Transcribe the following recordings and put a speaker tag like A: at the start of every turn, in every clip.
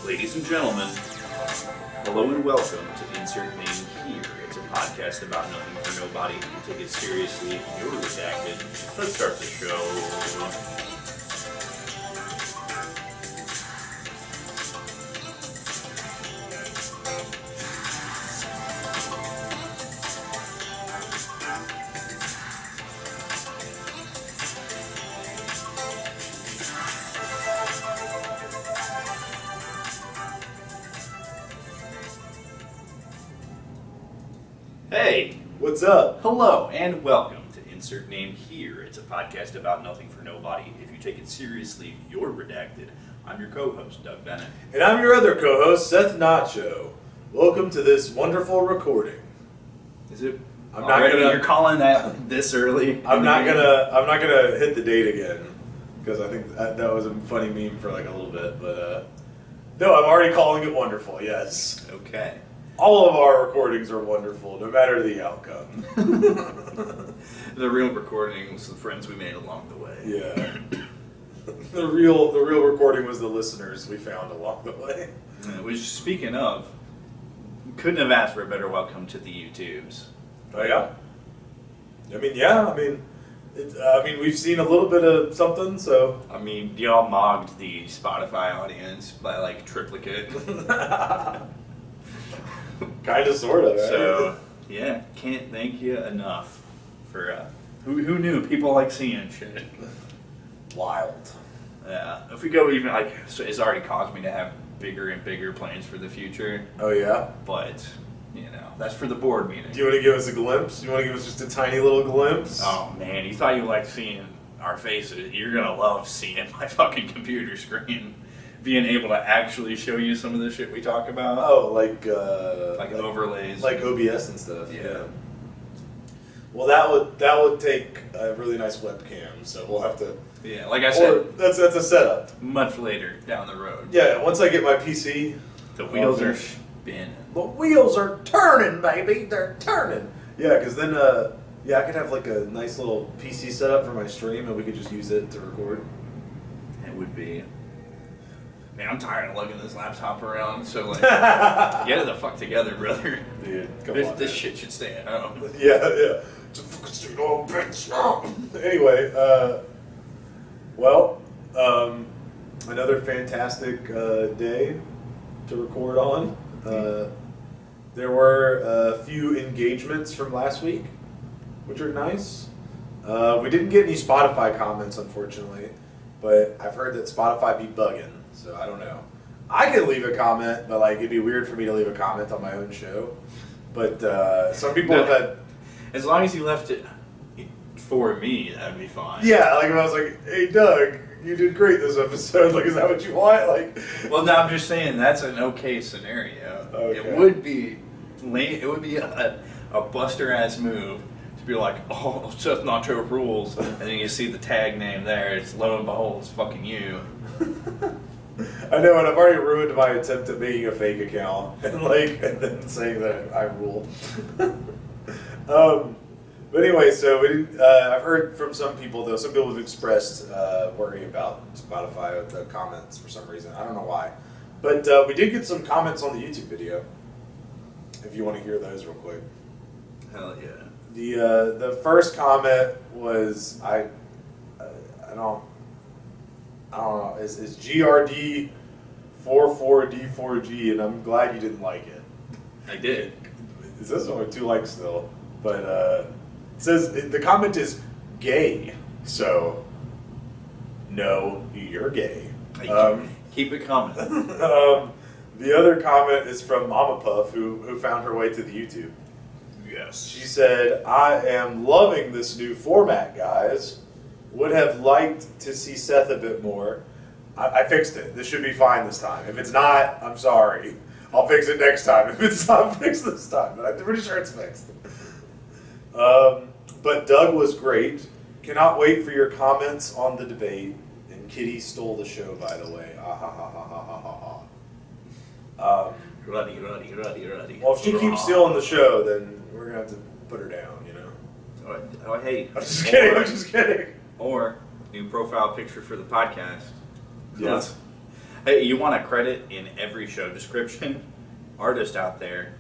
A: Ladies and gentlemen, hello and welcome to Insert Name Here. It's a podcast about nothing for nobody. If you take it seriously, you're redacted. Let's start the show. Hey,
B: What's up?
A: hello, and welcome to Insert Name Here. It's a podcast about nothing for nobody. If you take it seriously, you're redacted. I'm your co-host, Doug Bennett.
B: And I'm your other co-host, Seth Nacho. Welcome to this wonderful recording.
A: Is it?
B: I'm
A: already?
B: not gonna.
A: You're calling that this early?
B: I'm not gonna hit the date again because I think that was a funny meme for like a little bit. But no, I'm already calling it wonderful. Yes.
A: Okay.
B: All of our recordings are wonderful, no matter the outcome.
A: The real recording was the friends we made along the way.
B: Yeah. The real recording was the listeners we found along the way.
A: Which, speaking of, couldn't have asked for a better welcome to the YouTubes.
B: Oh yeah. I mean, we've seen a little bit of something, so.
A: I mean, y'all mogged the Spotify audience by like triplicate.
B: Kind of, sort of.
A: So, yeah, can't thank you enough for, who knew people like seeing shit.
B: Wild.
A: Yeah, if we go even, like, so it's already caused me to have bigger and bigger plans for the future,
B: Oh yeah?
A: but, you know, that's for the board meeting.
B: Do you want to give us a glimpse? You want to give us just a tiny little glimpse?
A: Oh, man, you thought you liked seeing our faces. You're gonna love seeing my fucking computer screen. Being able to actually show you some of the shit we talk about.
B: Oh, like
A: overlays.
B: like OBS and stuff.
A: Yeah.
B: Well, that would take a really nice webcam, so we'll have to.
A: Yeah, like I
B: Or
A: said,
B: that's a setup.
A: much later down the road.
B: Yeah, once I get my PC,
A: The wheels
B: Okay.
A: are spinning.
B: the wheels are turning, baby. They're turning. Yeah, because then I could have like a nice little PC setup for my stream, and we could just use it to record.
A: It would be. Man, I'm tired of lugging this laptop around, so like, get it the fuck together, brother.
B: Dude, come
A: This
B: on.
A: this
B: man.
A: shit should stay at home.
B: Yeah. It's a fucking straight old bitch. Anyway, another fantastic day to record on. There were a few engagements from last week, which are nice. We didn't get any Spotify comments, unfortunately, but I've heard that Spotify be bugging, so I don't know. I could leave a comment, but like it'd be weird for me to leave a comment on my own show. But some people have had.
A: As long as you left it for me, that'd be fine.
B: Yeah, like if I was like, "Hey, Doug, you did great this episode." Like, is that what you want? Like,
A: Well, no, I'm just saying that's an okay scenario.
B: Okay.
A: It would be lame. It would be a buster ass move to be like, oh, Seth Nacho rules, and then you see the tag name there. It's lo and behold, it's fucking you.
B: I know, and I've already ruined my attempt at making a fake account and then saying that I rule. But anyway, so we didn't, I've heard from some people though. Some people have expressed worry about Spotify with the comments for some reason. I don't know why, but we did get some comments on the YouTube video. If you want to hear those real quick.
A: Hell yeah.
B: The first comment was I don't know, is GRD 44D4G, and I'm glad you didn't like it.
A: I did.
B: It says only 2 likes still, but it says the comment is gay, so no, you're gay.
A: Keep it coming.
B: The other comment is from Mama Puff, who found her way to the YouTube.
A: Yes.
B: She said, "I am loving this new format, guys. Would have liked to see Seth a bit more. I fixed it. This should be fine this time. If it's not, I'm sorry. I'll fix it next time. If it's not fixed this time, but I'm pretty sure it's fixed." But Doug was great. Cannot wait for your comments on the debate. And Kitty stole the show, by the way. Ah ha ha ha ha ha ha ha.
A: Ruddy.
B: Well, if she keeps stealing the show, then we're gonna have to put her down, you know.
A: Oh, hey.
B: I'm just kidding. I'm just kidding.
A: Or new profile picture for the podcast.
B: Yes.
A: Hey, you want a credit in every show description? Artist out there,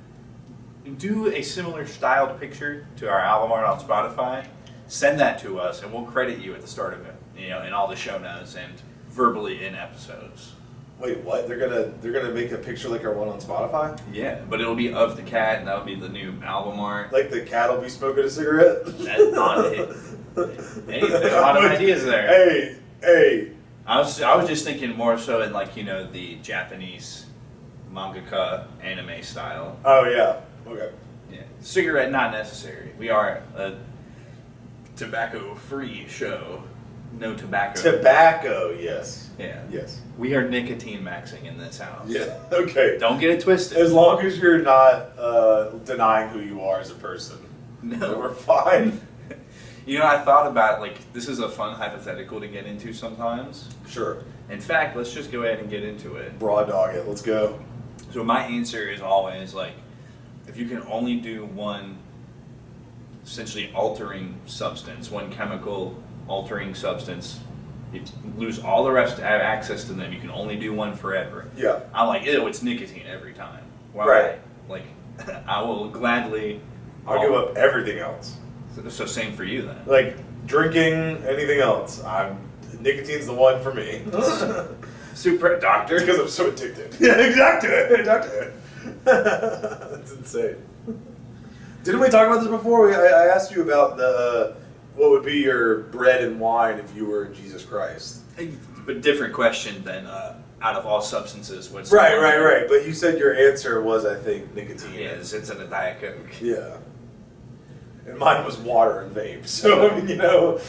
A: do a similar styled picture to our album art on Spotify. Send that to us, and we'll credit you at the start of it. You know, in all the show notes and verbally in episodes.
B: Wait, what? They're gonna make a picture like our one on Spotify?
A: Yeah, but it'll be of the cat, and that'll be the new album art.
B: Like the cat will be smoking a cigarette?
A: That's not it. Hey, there's a lot of ideas there.
B: Hey.
A: I was just thinking more so in like, you know, the Japanese mangaka anime style.
B: Oh yeah. Okay.
A: Yeah. Cigarette not necessary. We are a tobacco-free show. No tobacco.
B: Tobacco, yes.
A: Yeah.
B: Yes.
A: We are nicotine maxing in this house.
B: Yeah. Okay.
A: Don't get it twisted.
B: As long as you're not denying who you are as a person,
A: No.
B: we're fine.
A: You know, I thought about, like, this is a fun hypothetical to get into sometimes.
B: Sure.
A: In fact, let's just go ahead and get into it.
B: Broad dog it. Let's go.
A: So my answer is always, like, if you can only do one essentially altering substance, one chemical altering substance, you lose all the rest, have access to them, you can only do one forever.
B: Yeah.
A: I'm like, ew, it's nicotine every time. Why?
B: Right.
A: Like, I will gladly...
B: I'll give up everything else.
A: So same for you then.
B: Like drinking, anything else. Nicotine's the one for me.
A: Super doctor.
B: Because I'm so addicted. Yeah, exactly. That's insane. Didn't we talk about this before? I asked you about what would be your bread and wine if you were Jesus Christ.
A: But different question than out of all substances. What's
B: Right. But you said your answer was, I think, nicotine.
A: Yeah, it's in a Diet Coke.
B: Yeah. And mine was water and vape. So, I mean, you know,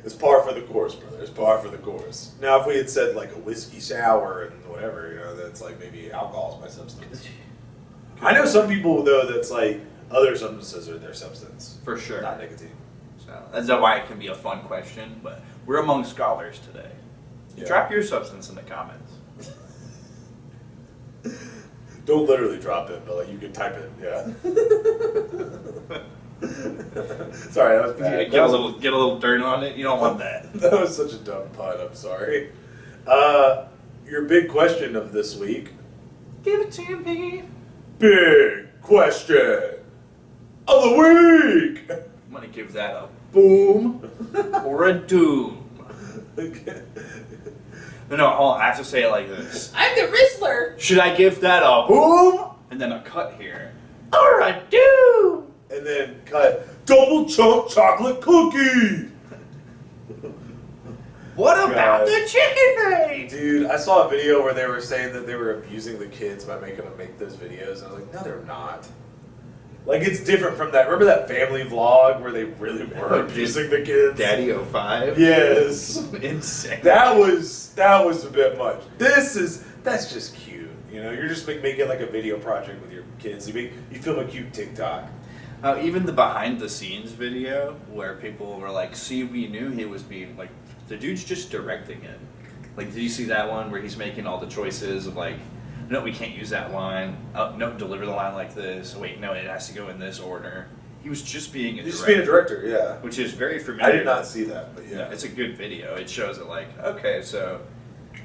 B: it's par for the course, brother. It's par for the course. Now, if we had said, like, a whiskey sour and whatever, you know, that's like maybe alcohol's my substance. I know some people, though, that's like other substances are their substance.
A: For sure.
B: Not nicotine.
A: So that's why it can be a fun question, but we're among scholars today.
B: Yeah.
A: Drop your substance in the comments.
B: Don't literally drop it, but like you can type it, yeah. Sorry, that was bad.
A: Get a little dirt on it. You don't want that.
B: That was such a dumb pun, I'm sorry. Your big question of this week.
A: Give it to me.
B: Big question of the week!
A: I'm gonna give that a boom or a doom. No, I have to say it like this.
C: I'm the Rizzler.
A: Should I give that a boom and then a cut here, or a doom?
B: And then cut double chunk chocolate cookie!
A: What about
B: God.
A: the chicken bake?
B: Dude, I saw a video where they were saying that they were abusing the kids by making them make those videos. And I was like, no, they're not. Like, it's different from that. Remember that family vlog where they really were abusing the kids?
A: Daddy 05?
B: Yes.
A: Insane.
B: That was a bit much. That's just cute. You know, you're just making like a video project with your kids. You film a cute TikTok.
A: Even the behind the scenes video where people were like, see, we knew he was being like, the dude's just directing it. Like, did you see that one where he's making all the choices of like, no, we can't use that line. No, deliver the line like this. Wait, no, it has to go in this order. He was just being a director.
B: Just being a director, yeah.
A: Which is very familiar.
B: I did not see that, but yeah.
A: No, it's a good video. It shows it like, okay, so...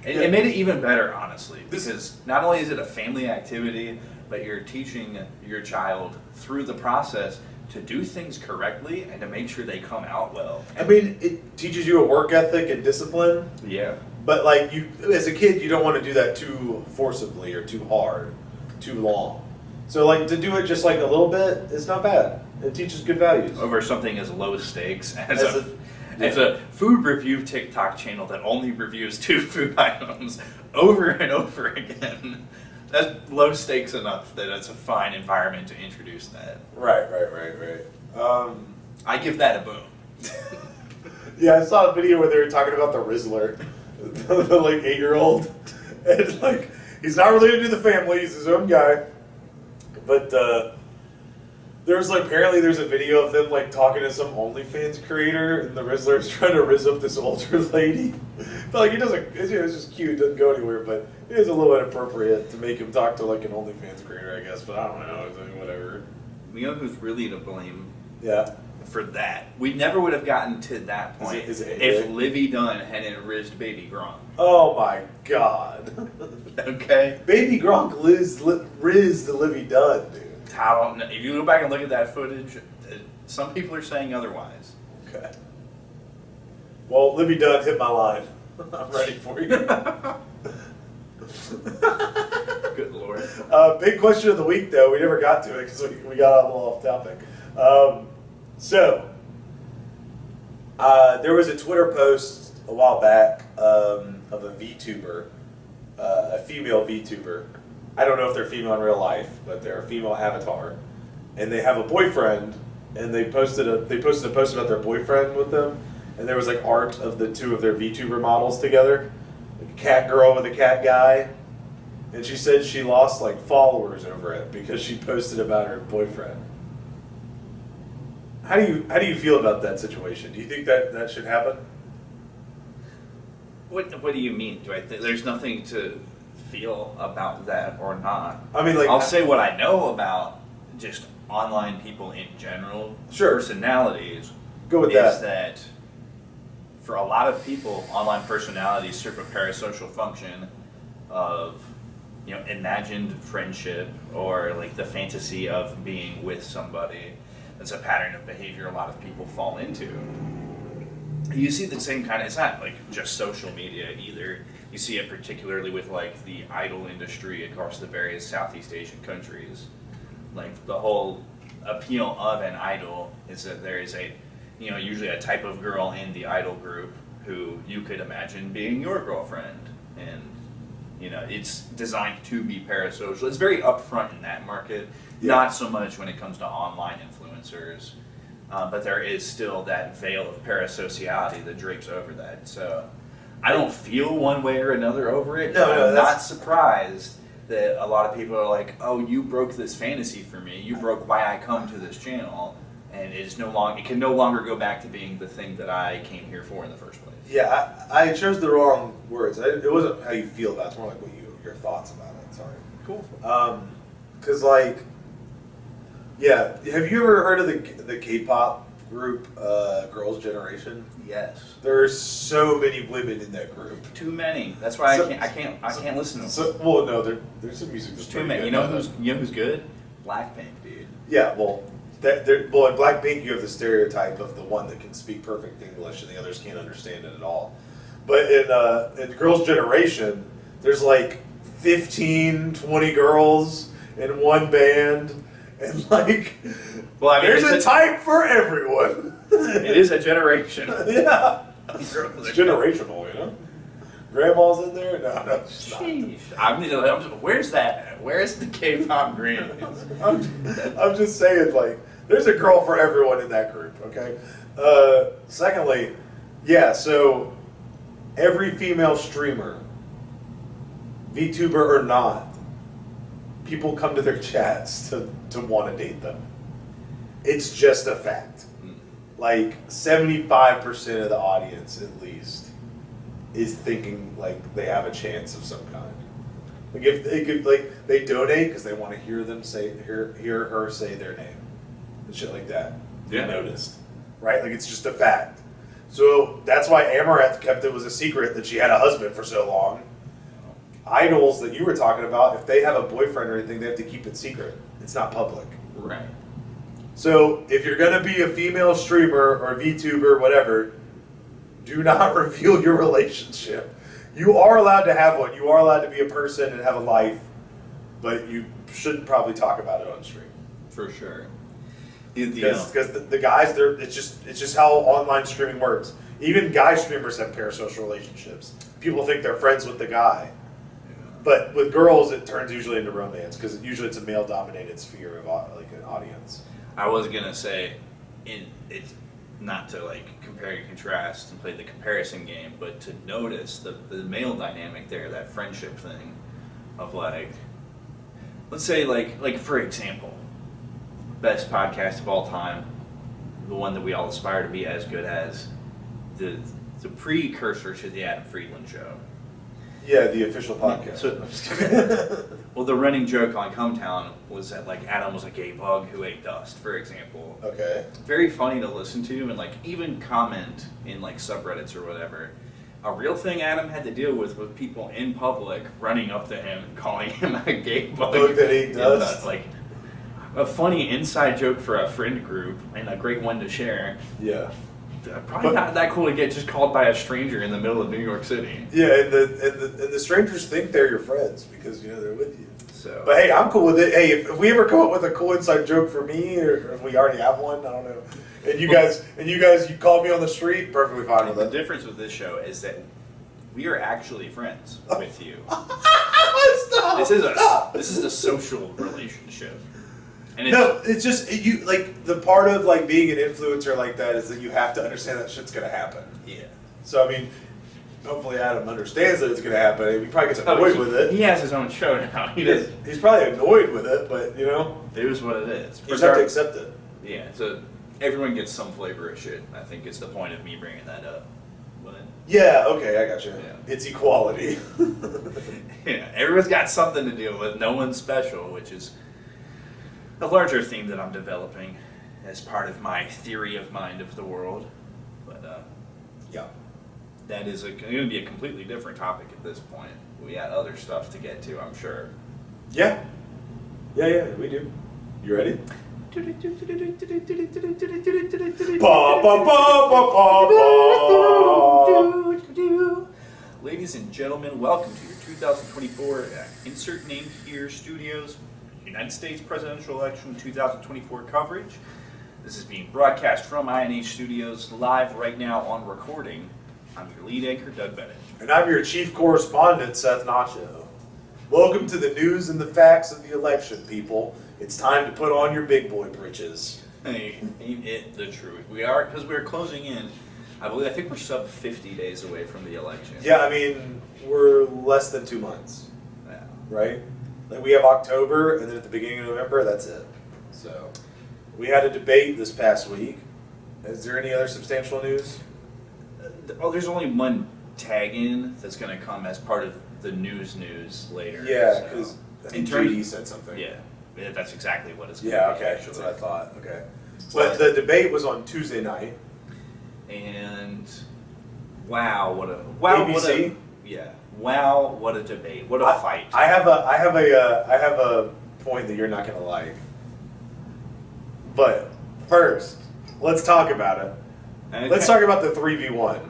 A: It made it even better, honestly, because not only is it a family activity, but you're teaching your child through the process to do things correctly and to make sure they come out well.
B: I mean, it teaches you a work ethic and discipline.
A: Yeah.
B: But like you, as a kid, you don't want to do that too forcibly or too hard, too long. So like to do it just like a little bit, it's not bad. It teaches good values.
A: Over something as low stakes as a food review TikTok channel that only reviews 2 food items over and over again. That's low stakes enough that it's a fine environment to introduce that.
B: Right.
A: I give that a boom.
B: Yeah, I saw a video where they were talking about the Rizzler, the like 8-year-old, and like he's not related to the family, he's his own guy, but there's like apparently there's a video of them like talking to some OnlyFans creator, and the Rizzler's trying to rizz up this older lady. But like he doesn't, it's just cute, it doesn't go anywhere, but it is a little inappropriate to make him talk to like an OnlyFans creator, I guess. But I don't know, it's like, whatever.
A: You know who's really to blame?
B: Yeah.
A: for that. We never would have gotten to that point
B: Is it
A: if
B: AJ?
A: Livy Dunn hadn't rizzed Baby Gronk.
B: Oh my God.
A: Okay?
B: Baby Gronk rizzed Livy Dunn, dude.
A: I don't know. If you go back and look at that footage, some people are saying otherwise.
B: Okay. Well, Livy Dunn hit my line. I'm ready for you.
A: Good Lord.
B: Big question of the week, though. We never got to it because we got a little off topic. There was a Twitter post a while back of a VTuber, a female VTuber. I don't know if they're female in real life, but they're a female avatar, and they have a boyfriend. And they posted a post about their boyfriend with them, and there was like art of the two of their VTuber models together, like a cat girl with a cat guy. And she said she lost like followers over it because she posted about her boyfriend. How do you feel about that situation? Do you think that should happen?
A: What do you mean? Do I think there's nothing to feel about that or not?
B: I mean, like,
A: I'll say what I know about just online people in general,
B: Sure.
A: personalities.
B: Go with
A: is
B: that.
A: For a lot of people, online personalities serve a parasocial function of, imagined friendship or like the fantasy of being with somebody. That's a pattern of behavior a lot of people fall into. You see the same kind of, it's not like just social media either. You see it particularly with like the idol industry across the various Southeast Asian countries. Like the whole appeal of an idol is that there is usually a type of girl in the idol group who you could imagine being your girlfriend. And, it's designed to be parasocial. It's very upfront in that market, not so much when it comes to online influencers. But there is still that veil of parasociality that drapes over that. So I don't feel one way or another over it.
B: No,
A: I'm not surprised that a lot of people are like, oh, you broke this fantasy for me. You broke why I come to this channel. And it can no longer go back to being the thing that I came here for in the first place.
B: Yeah, I chose the wrong words. It wasn't how you feel about it. It's more like your thoughts about it. Sorry.
A: Cool.
B: Because have you ever heard of the K-pop group Girls' Generation?
A: Yes.
B: There's so many women in that group.
A: Too many. That's why I can't listen to them.
B: There's some music that's
A: There's too
B: pretty
A: many.
B: good.
A: You know who's good? Blackpink, dude.
B: Yeah, in Blackpink you have the stereotype of the one that can speak perfect English and the others can't understand it at all. But in Girls' Generation, there's like 15, 20 girls in one band, and there's a type for everyone.
A: It is a generation.
B: Yeah. It's generational, Grandma's in there? No, she's not.
A: Sheesh. Where's that? Where's the K-pop green?
B: I'm just saying, there's a girl for everyone in that group, okay? Secondly, so every female streamer, VTuber or not, people come to their chats to want to date them. It's just a fact. 75% of the audience, at least, is thinking they have a chance of some kind. If they donate because they want to hear her say their name and shit like that.
A: Yeah.
B: Be noticed, right? It's just a fact. So that's why Amaranth kept it was a secret that she had a husband for so long. Idols that you were talking about, if they have a boyfriend or anything, they have to keep it secret. It's not public.
A: Right.
B: So if you're gonna be a female streamer or VTuber, whatever, do not reveal your relationship. You are allowed to have one. You are allowed to be a person and have a life, but you shouldn't probably talk about it on stream.
A: For sure.
B: Because the guys, it's just how online streaming works. Even guy streamers have parasocial relationships. People think they're friends with the guy, but with girls, it turns usually into romance because usually it's a male-dominated sphere of an audience.
A: I was gonna say, it's not to compare and contrast and play the comparison game, but to notice the male dynamic there, that friendship thing, of let's say for example, best podcast of all time, the one that we all aspire to be as good as, the precursor to the Adam Friedland show.
B: Yeah, the official podcast.
A: Well, the running joke on Cumtown was that like Adam was a gay bug who ate dust, for example.
B: Okay.
A: Very funny to listen to and like even comment in like subreddits or whatever. A real thing Adam had to deal with people in public running up to him and calling him a gay bug.
B: Bug that ate dust.
A: Like a funny inside joke for a friend group and a great one to share.
B: Yeah.
A: Probably not that cool to get just called by a stranger in the middle of New York City.
B: Yeah, and the strangers think they're your friends because they're with you.
A: So,
B: but hey, I'm cool with it. Hey, if we ever come up with a cool inside joke for me, or if we already have one, I don't know. And you guys, you call me on the street, perfectly fine with
A: the
B: it.
A: difference with this show is that we are actually friends with you.
B: Stop,
A: This is a social relationship. And
B: it's just you like the part of like being an influencer like that is that you have to understand that shit's gonna happen.
A: Yeah.
B: So I mean, hopefully Adam understands that it's gonna happen. He probably gets annoyed with it.
A: He has his own show now.
B: He's probably annoyed with it, but
A: it is what it is.
B: You just have to accept it.
A: Yeah. So everyone gets some flavor of shit. I think it's the point of me bringing that up. But
B: yeah. Okay, I got you.
A: Yeah.
B: It's equality.
A: yeah, everyone's got something to deal with. No one's special, which is a larger theme that I'm developing as part of my theory of mind of the world. But
B: yeah,
A: that is going to be a completely different topic at this point. We got other stuff to get to, I'm sure.
B: Yeah, we do. You ready?
A: Ladies and gentlemen, welcome to your 2024 Insert Name Here Studios United States Presidential Election 2024 coverage. This is being broadcast from INH Studios live right now on recording. I'm your lead anchor, Doug Bennett.
B: And I'm your chief correspondent, Seth Nacho. Welcome to the news and the facts of the election, people. It's time to put on your big boy britches.
A: Hey, ain't it the truth? We are, because we're closing in. I think we're sub 50 days away from the election.
B: Yeah, I mean, we're less than 2 months.
A: Yeah.
B: Right? Like we have October, and then at the beginning of November, that's it. So, we had a debate this past week. Is there any other substantial news?
A: Oh, there's only one tag-in that's going to come as part of the news later.
B: Yeah, because
A: so.
B: I think JD said something.
A: Yeah, that's exactly what it's going to
B: Yeah,
A: be.
B: okay,
A: Actually.
B: that's what I thought. Okay. But the debate was on Tuesday night.
A: And wow, what a
B: ABC?
A: what a debate, what a fight.
B: I have a point that you're not gonna like. But first, let's talk about it.
A: Okay.
B: Let's talk about the 3v1.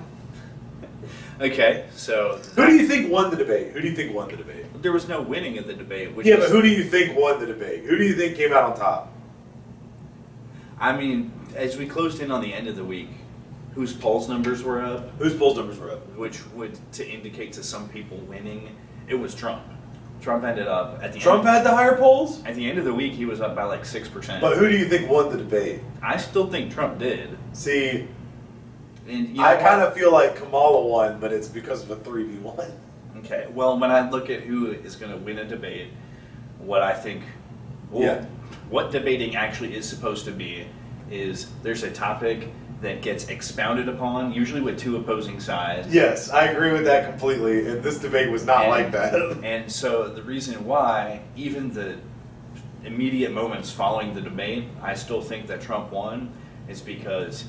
A: Okay, so
B: Who do you think won the debate? Who do you think won the debate?
A: there was no winning of the debate. Which
B: Yeah, but who do you think won the debate? Who do you think came out on top?
A: I mean, as we closed in on the end of the week, whose polls numbers were up,
B: Whose polls numbers were up?
A: which would to indicate to some people winning, it was Trump. Trump ended up at the
B: Trump
A: end,
B: had the higher polls?
A: at the end of the week. He was up by like 6%.
B: But who do you think won the debate?
A: I still think Trump did.
B: See,
A: And you know
B: I
A: what?
B: kind of feel like Kamala won, but it's because of a 3v1.
A: Okay, well, when I look at who is going to win a debate, what I think, what debating actually is supposed to be is there's a topic that gets expounded upon, usually with two opposing sides.
B: Yes, I agree with that completely. And this debate was not like that.
A: And so the reason why, even the immediate moments following the debate, I still think that Trump won, is because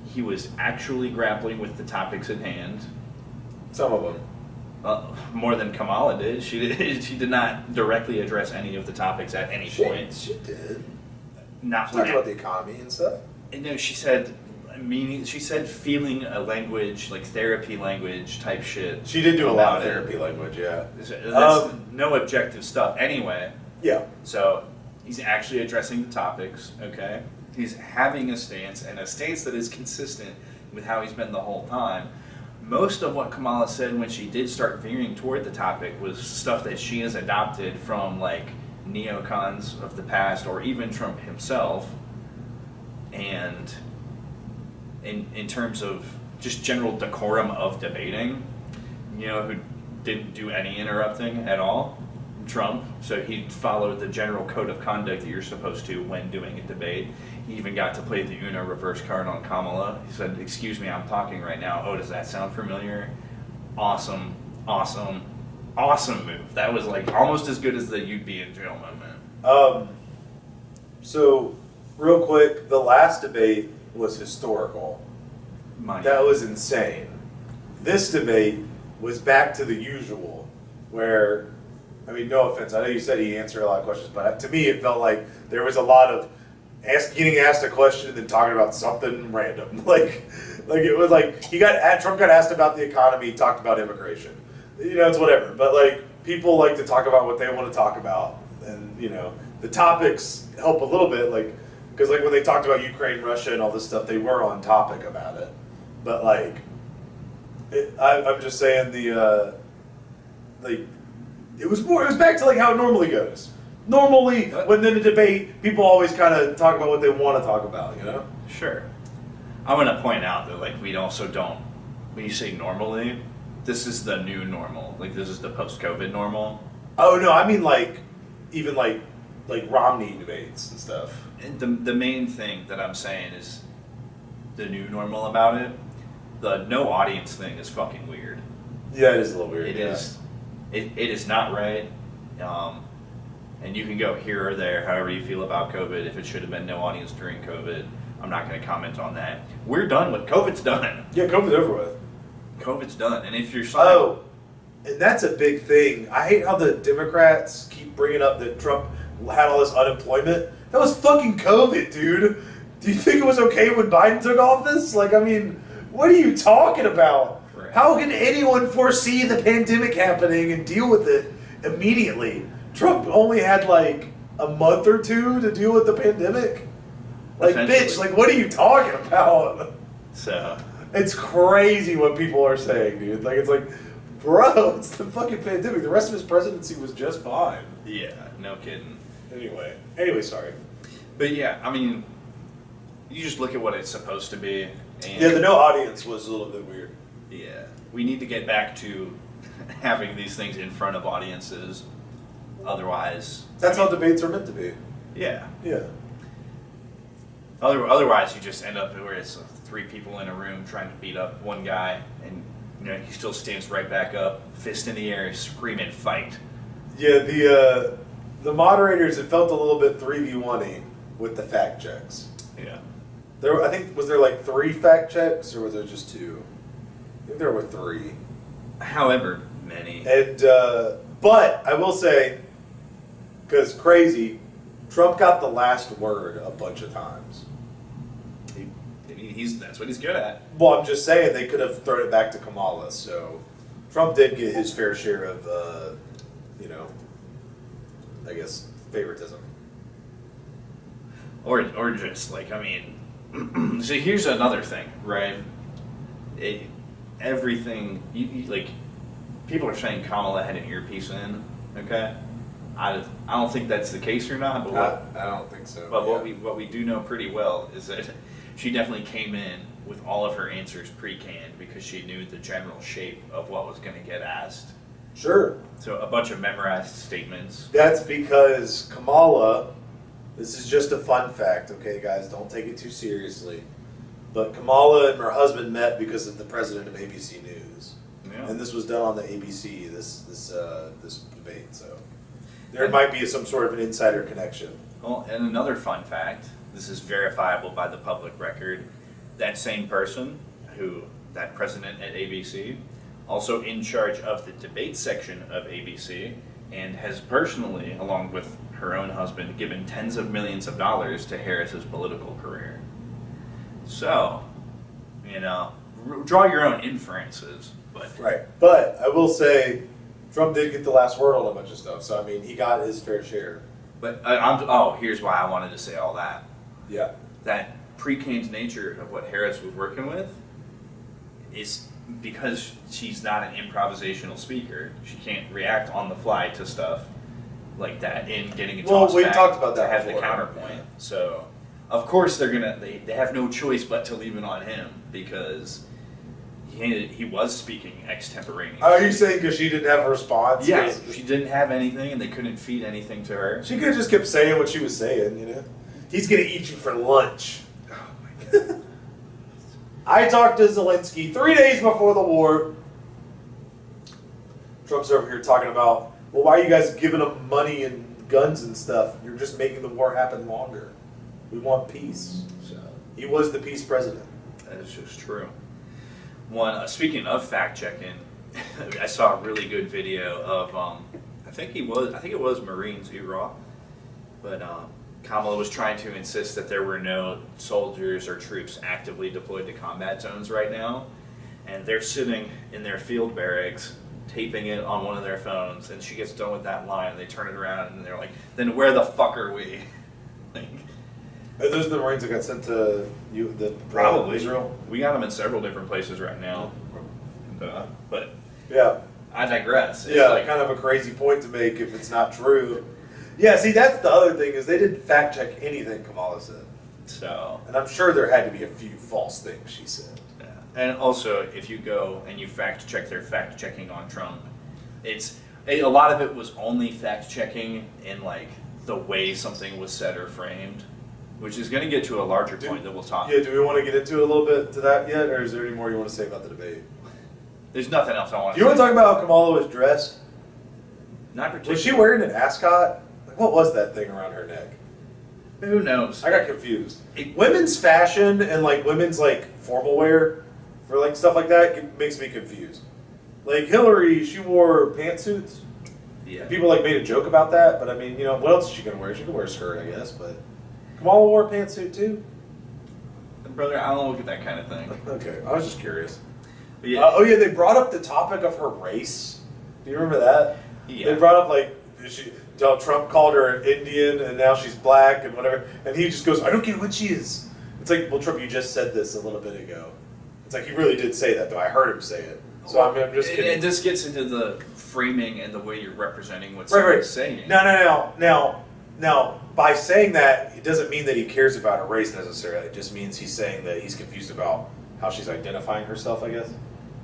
A: he was actually grappling with the topics at hand.
B: Some of them.
A: More than Kamala did. She did not directly address any of the topics at any point.
B: She did.
A: Not
B: She talked about the economy and stuff.
A: No, she said meaning. She said feeling a language, like therapy language type shit.
B: She did do a lot of
A: about it.
B: therapy language, yeah.
A: That's no objective stuff anyway.
B: Yeah.
A: So he's actually addressing the topics, okay? He's having a stance, and a stance that is consistent with how he's been the whole time. Most of what Kamala said when she did start veering toward the topic was stuff that she has adopted from like neocons of the past or even Trump himself. And in terms of just general decorum of debating, you know who didn't do any interrupting at all? Trump. So he followed the general code of conduct that you're supposed to when doing a debate. He even got to play the Uno reverse card on Kamala. He said, "Excuse me, I'm talking right now. Oh, does that sound familiar? Awesome, awesome, awesome move. That was like almost as good as the "you'd be in jail" moment.
B: So, real quick, the last debate was historical. That was insane. This debate was back to the usual, where, I mean, no offense, I know you said he answered a lot of questions, but to me it felt like there was a lot of getting asked a question and then talking about something random. Like it was like Trump got asked about the economy, talked about immigration. You know, it's whatever. But like people like to talk about what they want to talk about, and you know, the topics help a little bit, like because like when they talked about Ukraine, Russia, and all this stuff, they were on topic about it. But like, I'm just saying it was back to like how it normally goes. Normally, when in a debate, people always kind of talk about what they want to talk about, you know?
A: Sure. I'm going to point out that like we also don't, when you say normally, this is the new normal. Like this is the post-COVID normal.
B: Oh no, I mean like even like Romney debates and stuff.
A: And the main thing that I'm saying is the new normal about it. The no audience thing is fucking weird.
B: Yeah, it is a little weird.
A: It is. It is not right. And you can go here or there, however you feel about COVID. If it should have been no audience during COVID, I'm not going to comment on that. We're done with COVID's done.
B: Yeah, COVID's over with.
A: COVID's done. And if you're
B: and that's a big thing. I hate how the Democrats keep bringing up that Trump had all this unemployment. That was fucking COVID, dude. Do you think it was okay when Biden took office? Like, I mean, what are you talking about?
A: Right.
B: How can anyone foresee the pandemic happening and deal with it immediately? Trump only had like a month or two to deal with the pandemic. Like, bitch, like, what are you talking about?
A: So
B: it's crazy what people are saying, dude. Like, it's like, bro, it's the fucking pandemic. The rest of his presidency was just fine.
A: yeah, no kidding.
B: Anyway, sorry.
A: But yeah, I mean, you just look at what it's supposed to be. And
B: Yeah, the no audience was a little bit weird.
A: yeah, we need to get back to having these things in front of audiences. Otherwise,
B: That's how debates are meant to be.
A: yeah.
B: Yeah.
A: Otherwise, you just end up where it's three people in a room trying to beat up one guy, and you know he still stands right back up, fist in the air, screaming "fight."
B: Yeah, the moderators, it felt a little bit 3v1-y with the fact checks.
A: Yeah.
B: I think, was there like 3 fact checks, or was there just 2? I think there were 3.
A: However many.
B: And, but I will say, because crazy, Trump got the last word a bunch of times.
A: That's what he's good at.
B: Well, I'm just saying they could have thrown it back to Kamala, so Trump did get his fair share of, I guess, favoritism.
A: Or just like, I mean, so here's another thing, right? Everything, like, people are saying Kamala had an earpiece in, okay? I don't think that's the case or not, but
B: I don't think so.
A: But what we do know pretty well is that she definitely came in with all of her answers pre-canned because she knew the general shape of what was going to get asked.
B: Sure.
A: So a bunch of memorized statements.
B: That's because Kamala, this is just a fun fact, okay, guys, don't take it too seriously. But Kamala and her husband met because of the president of ABC News.
A: Yeah.
B: And this was done on the ABC, this debate, so there might be some sort of an insider connection.
A: Well, and another fun fact, this is verifiable by the public record, that same person that president at ABC, also in charge of the debate section of ABC, and has personally, along with her own husband, given tens of millions of dollars to Harris's political career. So, draw your own inferences. But
B: Right. But I will say, Trump did get the last word on a bunch of stuff, so I mean, he got his fair share.
A: But here's why I wanted to say all that.
B: Yeah.
A: That pre-canned nature of what Harris was working with is because she's not an improvisational speaker. She can't react on the fly to stuff like that in getting a toss
B: we
A: back
B: talked about that
A: to have
B: before.
A: the counterpoint. So, of course, they have no choice but to leave it on him because he was speaking extemporaneously.
B: Are you saying because she didn't have a response?
A: Yeah,
B: 'Cause
A: she didn't have anything and they couldn't feed anything to her.
B: she could have just kept saying what she was saying, you know? He's gonna eat you for lunch.
A: Oh my God.
B: I talked to Zelensky 3 days before the war. Trump's over here talking about, well, why are you guys giving them money and guns and stuff? You're just making the war happen longer. We want peace. So he was the peace president.
A: That is just true. Speaking of fact checking, I saw a really good video of I think it was Marines Iraq, but Kamala was trying to insist that there were no soldiers or troops actively deployed to combat zones right now, and they're sitting in their field barracks taping it on one of their phones, and she gets done with that line and they turn it around and they're like, then where the fuck are we? Like,
B: are those the Marines that got sent to
A: probably
B: Israel?
A: We got them in several different places right now, but
B: yeah,
A: I digress. It's
B: like, kind of a crazy point to make if it's not true. Yeah, see, that's the other thing is they didn't fact check anything Kamala said.
A: So,
B: and I'm sure there had to be a few false things she said.
A: Yeah. And also, if you go and you fact check their fact checking on Trump, a lot of it was only fact checking in like the way something was said or framed, which is going to get to a larger point that we'll talk.
B: Yeah, do we want to get into a little bit to that yet, or is there any more you want to say about the debate?
A: There's nothing else I want to say.
B: Do you want to talk about how Kamala was dressed?
A: Not particularly.
B: Was she wearing an ascot? Like, what was that thing around her neck?
A: Who knows?
B: I got confused. Women's fashion and like women's like formal wear for like stuff like that makes me confused. Like Hillary, she wore pantsuits.
A: Yeah.
B: People like made a joke about that, but I mean, you know, what else is she gonna wear? She can wear a skirt, I guess. But Kamala wore a pantsuit too.
A: Brother, I don't look at that kind of thing.
B: Okay, I was just curious.
A: Yeah.
B: Oh yeah, they brought up the topic of her race. Do you remember that?
A: Yeah.
B: They brought up like Trump called her an Indian and now she's black and whatever, and he just goes, "I don't get what she is." It's like, well, Trump, you just said this a little bit ago. It's like he really did say that, though. I heard him say it. So I'm just kidding.
A: And this gets into the framing and the way you're representing what
B: Right.
A: someone's saying.
B: Now, by saying that, it doesn't mean that he cares about her race necessarily. It just means he's saying that he's confused about how she's identifying herself, I guess.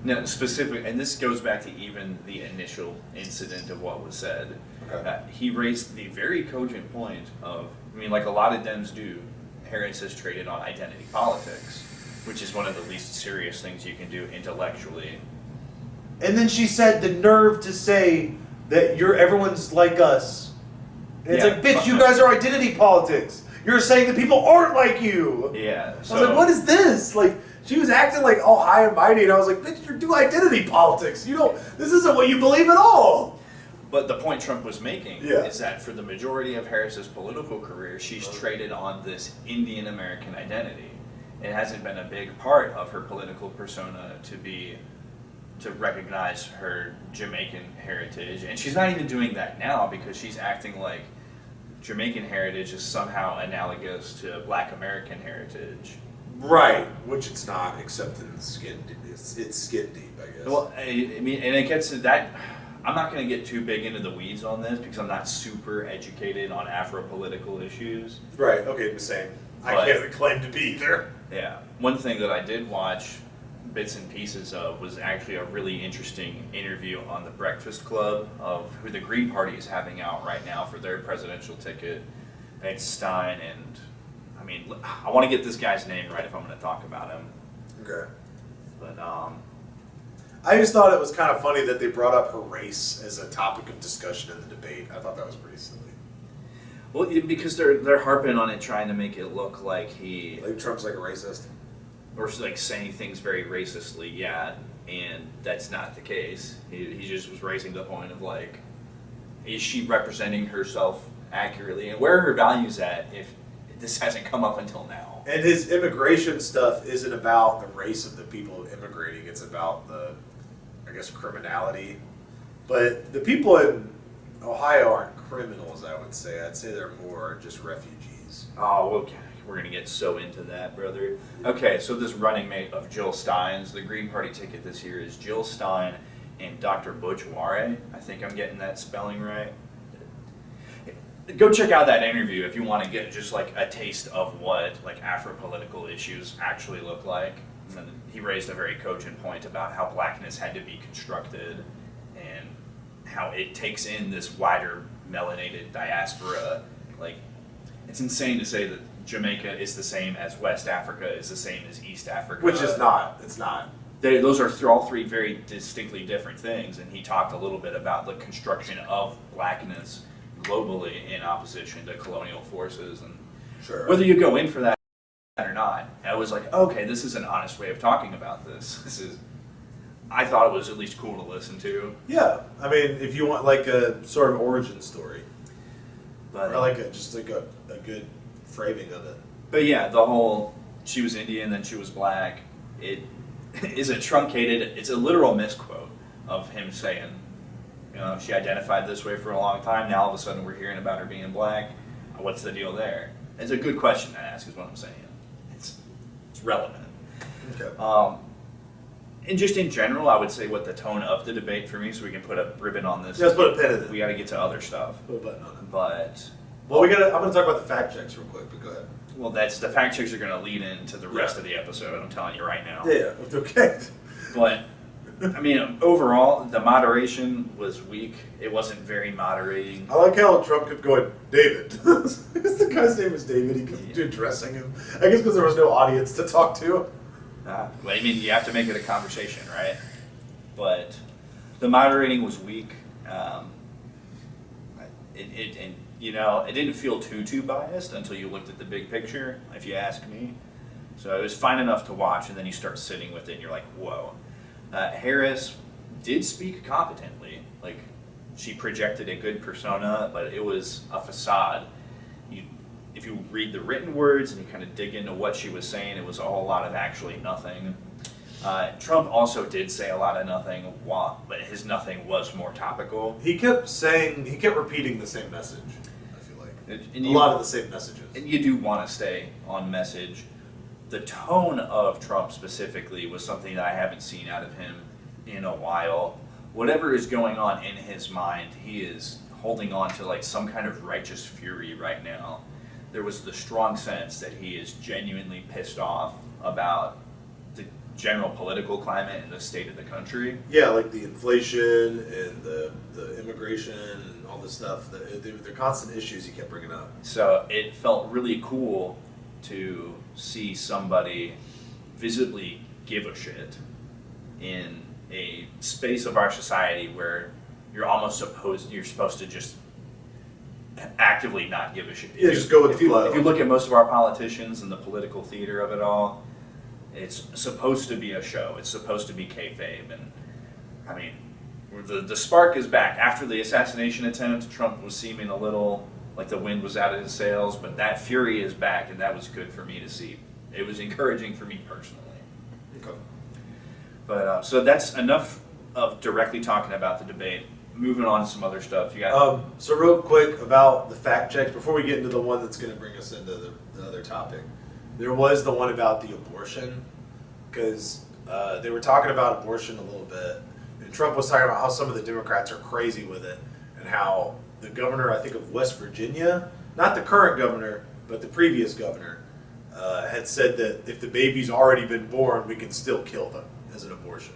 A: No, specific, and this goes back to even the initial incident of what was said.
B: Okay.
A: He raised the very cogent point of, I mean, like a lot of Dems do, Harris has traded on identity politics, which is one of the least serious things you can do intellectually.
B: And then she said the nerve to say that everyone's like us. And it's like, bitch, you guys are identity politics. You're saying that people aren't like you.
A: Yeah.
B: So, I was like, what is this? Like, she was acting like all high and mighty, and I was like, bitch, you're doing identity politics. This isn't what you believe at all.
A: But the point Trump was making
B: Yeah.
A: is that for the majority of Harris's political career, she's traded on this Indian American identity. It hasn't been a big part of her political persona to recognize her Jamaican heritage. And she's not even doing that now because she's acting like Jamaican heritage is somehow analogous to Black American heritage.
B: Right, which it's not, except in skin deep. It's skin deep, I guess.
A: Well, I mean, and it gets to that. I'm not going to get too big into the weeds on this because I'm not super educated on Afro-political issues.
B: Right, okay, the same. I can't claim to be either.
A: Yeah. One thing that I did watch bits and pieces of was actually a really interesting interview on the Breakfast Club of who the Green Party is having out right now for their presidential ticket. It's Stein, and I mean, I want to get this guy's name right if I'm going to talk about him.
B: Okay.
A: But
B: I just thought it was kind of funny that they brought up her race as a topic of discussion in the debate. I thought that was pretty silly.
A: well, because they're harping on it, trying to make it look like
B: Like Trump's like a racist.
A: or like saying things very racistly, yeah, and that's not the case. He just was raising the point of like, is she representing herself accurately, and where are her values at if this hasn't come up until now?
B: And his immigration stuff isn't about the race of the people immigrating, it's about the, I guess, criminality. But the people in Ohio aren't criminals, I would say. I'd say they're more just refugees.
A: Oh, okay. We're going to get so into that, brother. Okay, so this running mate of Jill Stein's, the Green Party ticket this year is Jill Stein and Dr. Butch Ware. I think I'm getting that spelling right. Go check out that interview if you want to get just like a taste of what like Afro-political issues actually look like. And he raised a very cogent point about how blackness had to be constructed and how it takes in this wider melanated diaspora. Like, it's insane to say that Jamaica is the same as West Africa is the same as East Africa.
B: Which is not. It's not.
A: those are all three very distinctly different things, and he talked a little bit about the construction of blackness globally in opposition to colonial forces, and
B: Sure.
A: whether you go in for that or not. I was like, okay, this is an honest way of talking about this. I thought it was at least cool to listen to.
B: Yeah, I mean, if you want like a sort of origin story,
A: But
B: or like just like a good framing of it.
A: But yeah, the whole she was Indian, then she was black. It is a truncated. It's a literal misquote of him saying, she identified this way for a long time. Now all of a sudden we're hearing about her being black. What's the deal there? It's a good question to ask, is what I'm saying. It's relevant.
B: Okay.
A: And just in general, I would say what the tone of the debate for me, so we can put a ribbon on this.
B: Yeah, let's put a pin in it.
A: We got to get to other stuff.
B: Put a button on it.
A: But
B: Well, I'm gonna talk about the fact checks real quick, but go ahead.
A: well, that's the fact checks are going to lead into the rest of the episode. I'm telling you right now.
B: Yeah, okay.
A: But I mean, overall, the moderation was weak. It wasn't very moderating.
B: I like how Trump kept going, David. Because the guy's name was David. He kept addressing him. I guess because there was no audience to talk to.
A: Well, I mean, you have to make it a conversation, right? But the moderating was weak. It didn't feel too biased until you looked at the big picture, if you ask me. So it was fine enough to watch, and then you start sitting with it, and you're like, whoa. Harris did speak competently. Like, she projected a good persona, but it was a facade. If you read the written words and you kind of dig into what she was saying, it was a whole lot of actually nothing. Trump also did say a lot of nothing, but his nothing was more topical.
B: He kept repeating the same message, I feel like. A lot of the same messages.
A: And you do want to stay on message. The tone of Trump specifically was something that I haven't seen out of him in a while. Whatever is going on in his mind, he is holding on to like some kind of righteous fury right now. There was the strong sense that he is genuinely pissed off about the general political climate and the state of the country.
B: Yeah, like the inflation and the immigration and all this stuff. They're constant issues he kept bringing up.
A: So it felt really cool to see somebody visibly give a shit in a space of our society where you're supposed to just actively not give a shit.
B: Yeah, just go with the flow.
A: If you look at most of our politicians and the political theater of it all, it's supposed to be a show. It's supposed to be kayfabe. And I mean, the spark is back. After the assassination attempt, Trump was seeming a little like the wind was out of his sails, but that fury is back, and that was good for me to see. It was encouraging for me personally.
B: Okay.
A: But so that's enough of directly talking about the debate. Moving on to some other stuff. You got
B: so real quick about the fact checks before we get into the one that's going to bring us into the other topic. There was the one about the abortion because they were talking about abortion a little bit, and Trump was talking about how some of the Democrats are crazy with it, and how the governor, I think of West Virginia, not the current governor, but the previous governor, had said that if the baby's already been born, we can still kill them as an abortion.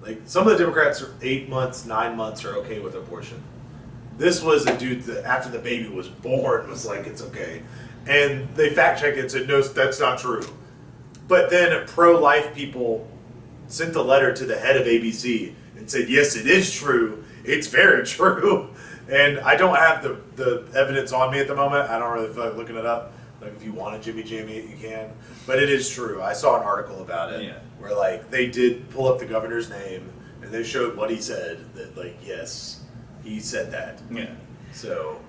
B: Like, some of the Democrats are 8 months, 9 months are okay with abortion. This was a dude that after the baby was born was like, it's okay. And they fact checked it and said, no, that's not true. But then pro-life people sent a letter to the head of ABC and said, yes, it is true. It's very true. And I don't have the evidence on me at the moment. I don't really feel like looking it up. Like, if you want to Jimmy it, you can. But it is true. I saw an article about it where, like, they did pull up the governor's name and they showed what he said. That, like, yes, he said that.
A: Yeah.
B: So,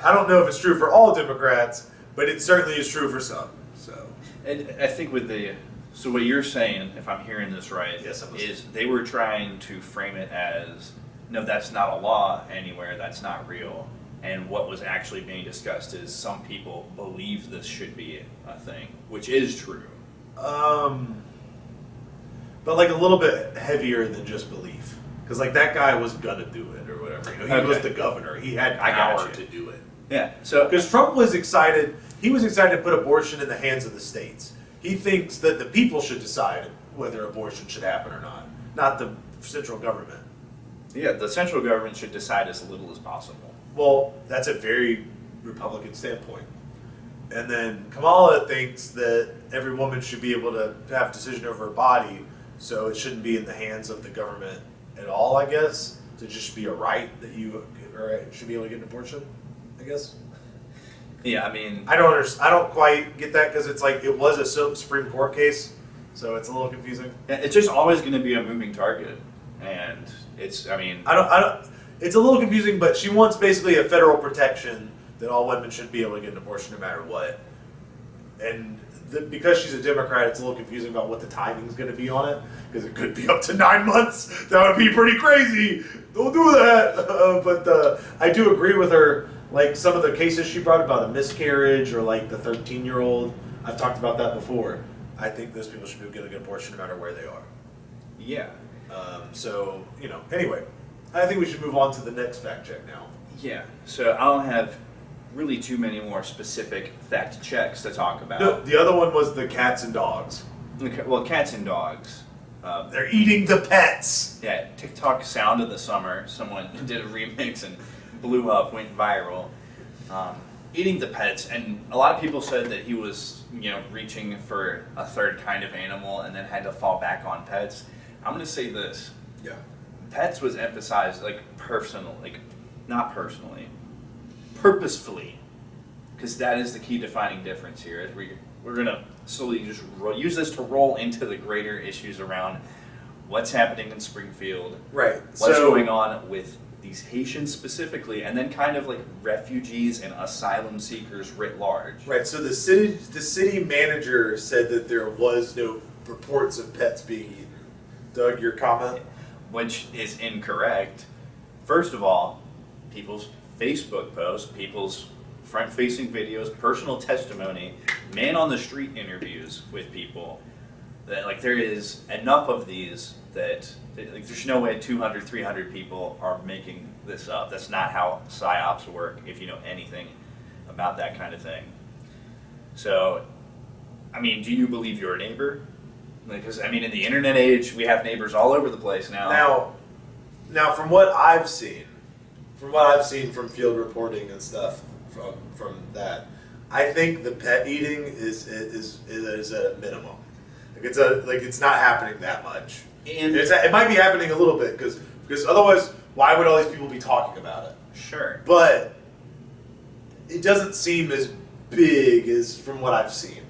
B: I don't know if it's true for all Democrats, but it certainly is true for some. So,
A: and I think so what you're saying, if I'm hearing this right,
B: Yes, I'm
A: is they were trying to frame it as, no, that's not a law anywhere, that's not real. And what was actually being discussed is some people believe this should be a thing, which is true.
B: but like a little bit heavier than just belief. Because, like, that guy was gonna do it or whatever. You know, he was the governor. He had power to do it.
A: Yeah. So
B: because Trump was excited, he was excited to put abortion in the hands of the states. He thinks that the people should decide whether abortion should happen or not the central government.
A: yeah, the central government should decide as little as possible.
B: Well, that's a very Republican standpoint. And then Kamala thinks that every woman should be able to have decision over her body So it shouldn't be in the hands of the government at all, I guess. To just be a right that you should be able to get an abortion, I guess.
A: Yeah, I mean,
B: I don't quite get that because it's like it was a Supreme Court case, so it's a little confusing.
A: it's just always going to be a moving target, and it's. I mean,
B: I don't. It's a little confusing, but she wants basically a federal protection that all women should be able to get an abortion no matter what. And because she's a Democrat, it's a little confusing about what the timing's going to be on it, because it could be up to 9 months. That would be pretty crazy. Don't do that. But I do agree with her. Like some of the cases she brought about a miscarriage or like the 13-year-old. I've talked about that before. I think those people should be getting an abortion no matter where they are.
A: yeah,
B: So, anyway, I think we should move on to the next fact check now.
A: yeah. So I don't have really too many more specific fact checks to talk about.
B: No, the other one was the cats and dogs.
A: Okay, well, cats and dogs.
B: They're eating the pets.
A: Yeah, TikTok Sound of the Summer. Someone did a remix and blew up, went viral. Eating the pets, and a lot of people said that he was, reaching for a third kind of animal and then had to fall back on pets. I'm gonna say this:
B: Yeah.
A: pets was emphasized not personally, purposefully, because that is the key defining difference here. As we're gonna slowly just use this to roll into the greater issues around what's happening in Springfield,
B: Right.
A: what's going on with these Haitians specifically, and then kind of like refugees and asylum seekers writ large.
B: Right. So the city manager said that there was no reports of pets being eaten. Doug, your comment?
A: Which is incorrect. First of all, people's Facebook posts, people's front-facing videos, personal testimony, man on the street interviews with people, that there is enough of these that there's no way 200, 300 people are making this up. That's not how psyops work, if you know anything about that kind of thing. So, I mean, do you believe your neighbor? Because, I mean, in the internet age, we have neighbors all over the place now.
B: Now, from what I've seen from field reporting and stuff from that, I think the pet eating is at a minimum. It's not happening that much.
A: And
B: It might be happening a little bit because otherwise, why would all these people be talking about it?
A: sure.
B: But it doesn't seem as big as from what I've seen.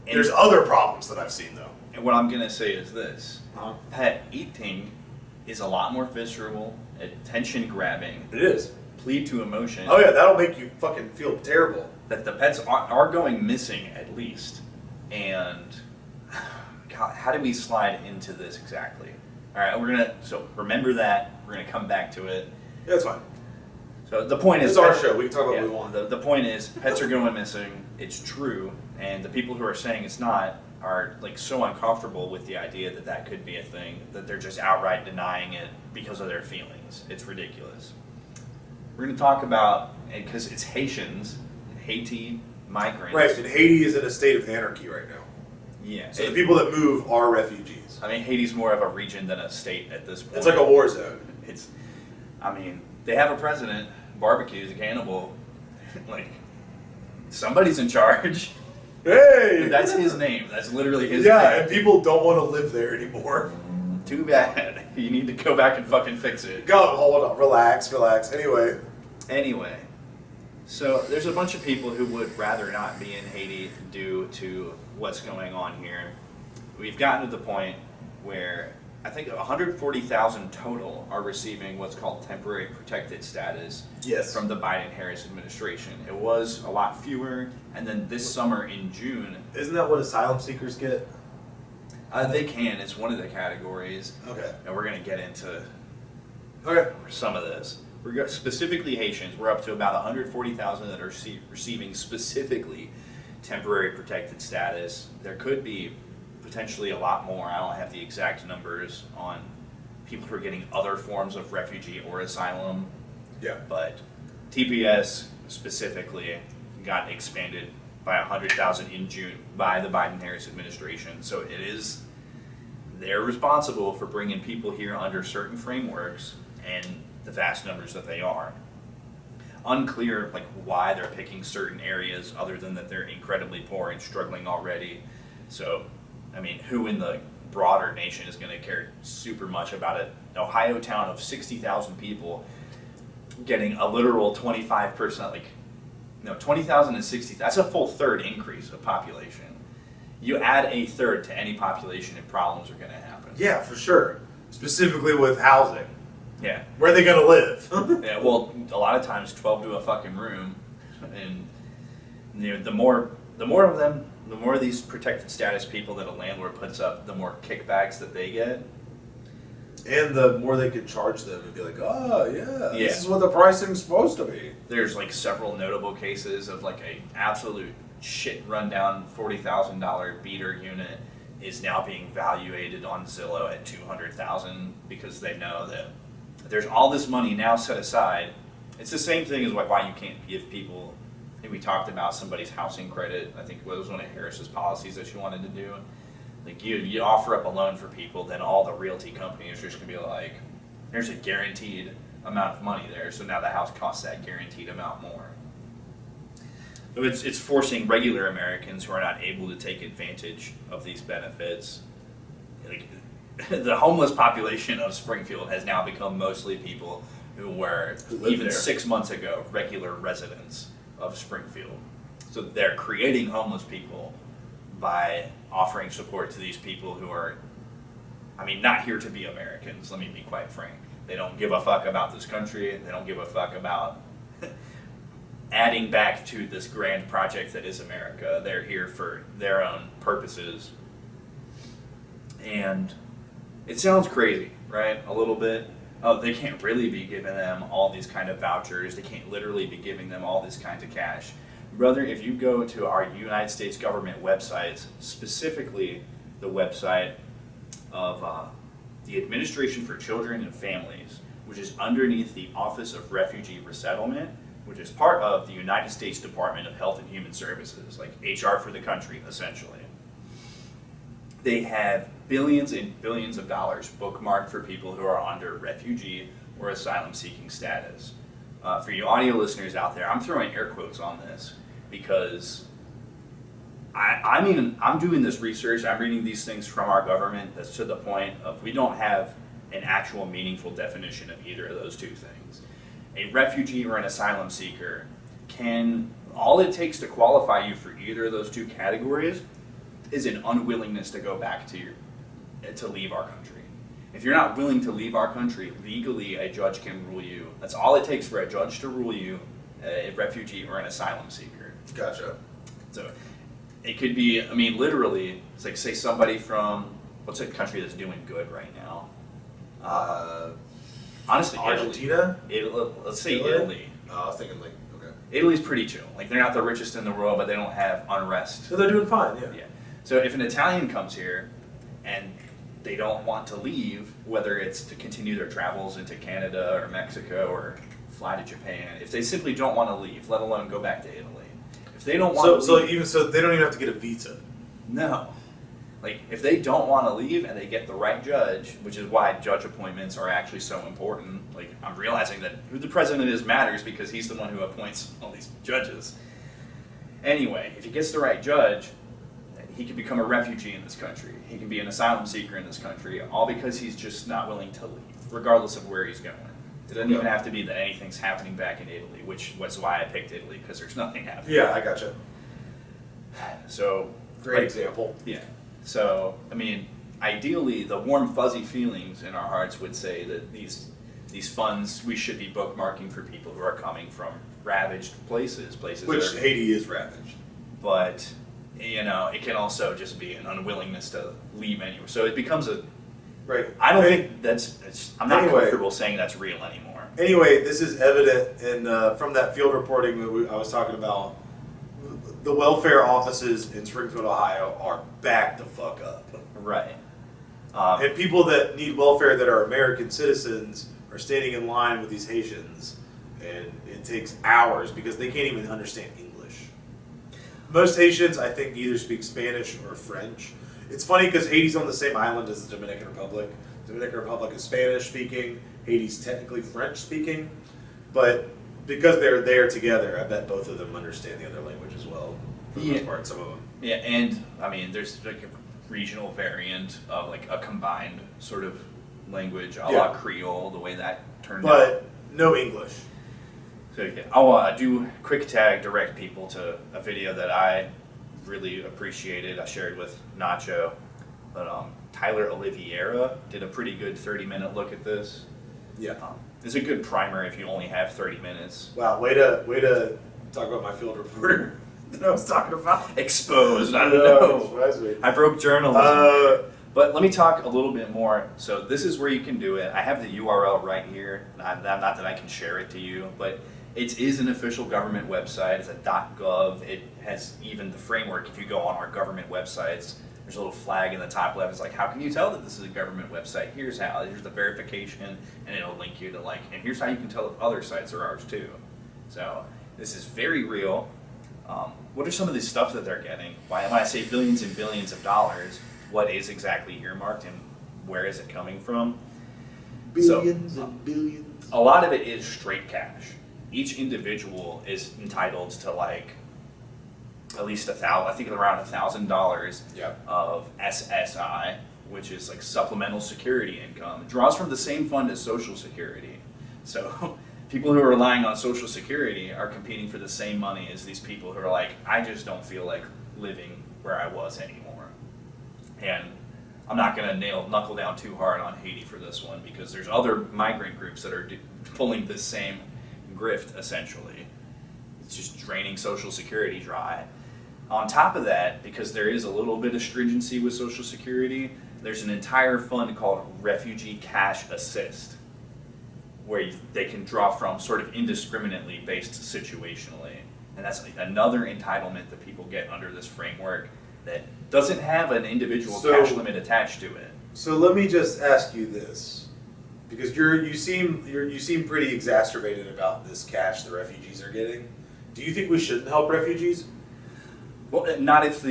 A: And-
B: There's other problems that I've seen though.
A: And what I'm going to say is this.
B: Uh-huh.
A: Pet eating is a lot more visceral, attention grabbing,
B: It is.
A: plead to emotion.
B: Oh yeah, that'll make you fucking feel terrible.
A: That the pets are going missing at least. And God, how do we slide into this exactly? All right, so remember that. We're going to come back to it.
B: Yeah, that's fine.
A: So the point is,
B: It's our show. We can talk about what we want.
A: The point is, pets are going missing. It's true, and the people who are saying it's not are so uncomfortable with the idea that that could be a thing that they're just outright denying it because of their feelings. It's ridiculous. We're going to talk about, because it's Haitians, Haiti migrants.
B: Right, and Haiti is in a state of anarchy right now.
A: Yeah.
B: So the people that move are refugees.
A: I mean, Haiti's more of a region than a state at this point.
B: It's like a war zone.
A: They have a president, barbecues, a cannibal. Somebody's in charge.
B: Hey!
A: That's his name. That's literally his
B: Yeah,
A: name.
B: and people don't want to live there anymore.
A: Too bad. You need to go back and fucking fix it.
B: Go, hold on, relax.
A: Anyway, so there's a bunch of people who would rather not be in Haiti due to what's going on here. We've gotten to the point where I think 140,000 total are receiving what's called temporary protected status
B: Yes.
A: from the Biden-Harris administration. It was a lot fewer, and then this summer in June,
B: Isn't that what asylum seekers get?
A: they can. It's one of the categories,
B: Okay.
A: and we're going to get into
B: Okay.
A: some of this. Specifically Haitians, we're up to about 140,000 that are receiving specifically temporary protected status. There could be potentially a lot more. I don't have the exact numbers on people who are getting other forms of refugee or asylum,
B: Yeah.
A: but TPS specifically got expanded by 100,000 in June by the Biden-Harris administration. So they're responsible for bringing people here under certain frameworks and the vast numbers that they are. Unclear why they're picking certain areas other than that they're incredibly poor and struggling already. So, I mean, who in the broader nation is going to care super much about an Ohio town of 60,000 people getting a literal 25%, like, 20,000 and 60, that's a full third increase of population. You add a third to any population and problems are going to happen.
B: Yeah, for sure. Specifically with housing.
A: Yeah.
B: Where are they going to live?
A: Yeah, well, a lot of times 12 to a fucking room, and the more of them, the more of these protected status people that a landlord puts up, the more kickbacks that they get.
B: And the more they could charge them and be like, oh, yeah,
A: Yeah.
B: this is what the pricing's supposed to be.
A: There's like several notable cases of like a absolute shit rundown $40,000 beater unit is now being valuated on Zillow at $200,000 because they know that there's all this money now set aside. It's the same thing as like why you can't give people. I think we talked about somebody's housing credit. I think it was one of Harris's policies that she wanted to do. Like you offer up a loan for people, then all the realty companies are just gonna be like, there's a guaranteed amount of money there, so now the house costs that guaranteed amount more. So it's forcing regular Americans who are not able to take advantage of these benefits. Like, the homeless population of Springfield has now become mostly people who were, even 6 months ago, regular residents of Springfield. So they're creating homeless people by offering support to these people who are, not here to be Americans, let me be quite frank. They don't give a fuck about this country, they don't give a fuck about adding back to this grand project that is America. They're here for their own purposes. And it sounds crazy, right? A little bit. Oh, they can't really be giving them all these kind of vouchers. They can't literally be giving them all this kinds of cash. Brother, if you go to our United States government websites, specifically the website of the Administration for Children and Families, which is underneath the Office of Refugee Resettlement, which is part of the United States Department of Health and Human Services, like HR for the country, essentially. They have billions and billions of dollars bookmarked for people who are under refugee or asylum-seeking status. For you audio listeners out there, I'm throwing air quotes on this because I'm doing this research, I'm reading these things from our government that's to the point of we don't have an actual meaningful definition of either of those two things. A refugee or an asylum seeker all it takes to qualify you for either of those two categories is an unwillingness to go back to leave our country. If you're not willing to leave our country, legally a judge can rule you. That's all it takes for a judge to rule you a refugee or an asylum seeker.
B: Gotcha.
A: So it could be, literally, it's like say somebody from, what's a country that's doing good right now? Honestly,
B: Argentina?
A: Italy. Let's say
B: Italy?
A: Italy.
B: I was thinking okay.
A: Italy's pretty chill. Like they're not the richest in the world, but they don't have unrest.
B: So they're doing fine, yeah.
A: Yeah. So if an Italian comes here and they don't want to leave, whether it's to continue their travels into Canada or Mexico or fly to Japan, if they simply don't want to leave, let alone go back to Italy, if they don't want to leave,
B: so they don't even have to get a visa.
A: no. Like, if they don't want to leave and they get the right judge, which is why judge appointments are actually so important. Like, I'm realizing that who the president is matters because he's the one who appoints all these judges. Anyway, if he gets the right judge, he can become a refugee in this country. He can be an asylum seeker in this country, all because he's just not willing to leave, regardless of where he's going. It doesn't even have to be that anything's happening back in Italy, which was why I picked Italy, because there's nothing happening.
B: Yeah, I gotcha.
A: So,
B: Great example.
A: Yeah. So, ideally, the warm, fuzzy feelings in our hearts would say that these funds we should be bookmarking for people who are coming from ravaged places
B: Which Haiti is ravaged.
A: But, it can also just be an unwillingness to leave anywhere. So it becomes
B: Right.
A: I don't think I'm not comfortable saying that's real anymore.
B: Anyway, this is evident from that field reporting that I was talking about. The welfare offices in Springfield, Ohio are back the fuck up.
A: Right.
B: And people that need welfare that are American citizens are standing in line with these Haitians, and it takes hours because they can't even understand English. Most Haitians, I think, either speak Spanish or French. It's funny because Haiti's on the same island as the Dominican Republic. The Dominican Republic is Spanish speaking, Haiti's technically French speaking, but because they're there together, I bet both of them understand the other language as well, for the most part, some of them.
A: Yeah, and, there's regional variant of like a combined sort of language, a
B: Yeah.
A: la Creole, the way that turned out.
B: But no English.
A: So yeah, I'll do quick tag direct people to a video that I really appreciated. I shared with Nacho, but Tyler Oliveira did a pretty good 30-minute look at this.
B: Yeah.
A: It's a good primer if you only have 30 minutes.
B: Wow. Way to talk about my field reporter that I was talking about.
A: Exposed, I don't know.
B: Surprise me.
A: I broke journalism. But let me talk a little bit more. So this is where you can do it. I have the URL right here. Not that I can share it to you, but it is an official government website. It's a .gov. It has even the framework. If you go on our government websites, there's a little flag in the top left. It's like, how can you tell that this is a government website? Here's how. Here's the verification, and it'll link you to like, and here's how you can tell if other sites are ours too. So this is very real. What are some of the stuff that they're getting? When I say billions and billions of dollars, what is exactly earmarked and where is it coming from?
B: Billions and billions.
A: A lot of it is straight cash. Each individual is entitled to like at least I think around $1,000
B: Yep.
A: of SSI, which is like supplemental security income. It draws from the same fund as Social Security. So people who are relying on Social Security are competing for the same money as these people who are like, I just don't feel like living where I was anymore. And I'm not going to knuckle down too hard on Haiti for this one because there's other migrant groups that are pulling this same grift essentially. It's just draining Social Security dry. On top of that, because there is a little bit of stringency with Social Security, there's an entire fund called Refugee Cash Assist, where they can draw from sort of indiscriminately based situationally. And that's another entitlement that people get under this framework that doesn't have an individual cash limit attached to it.
B: So let me just ask you this, because you seem pretty exacerbated about this cash the refugees are getting. Do you think we shouldn't help refugees?
A: Well, not if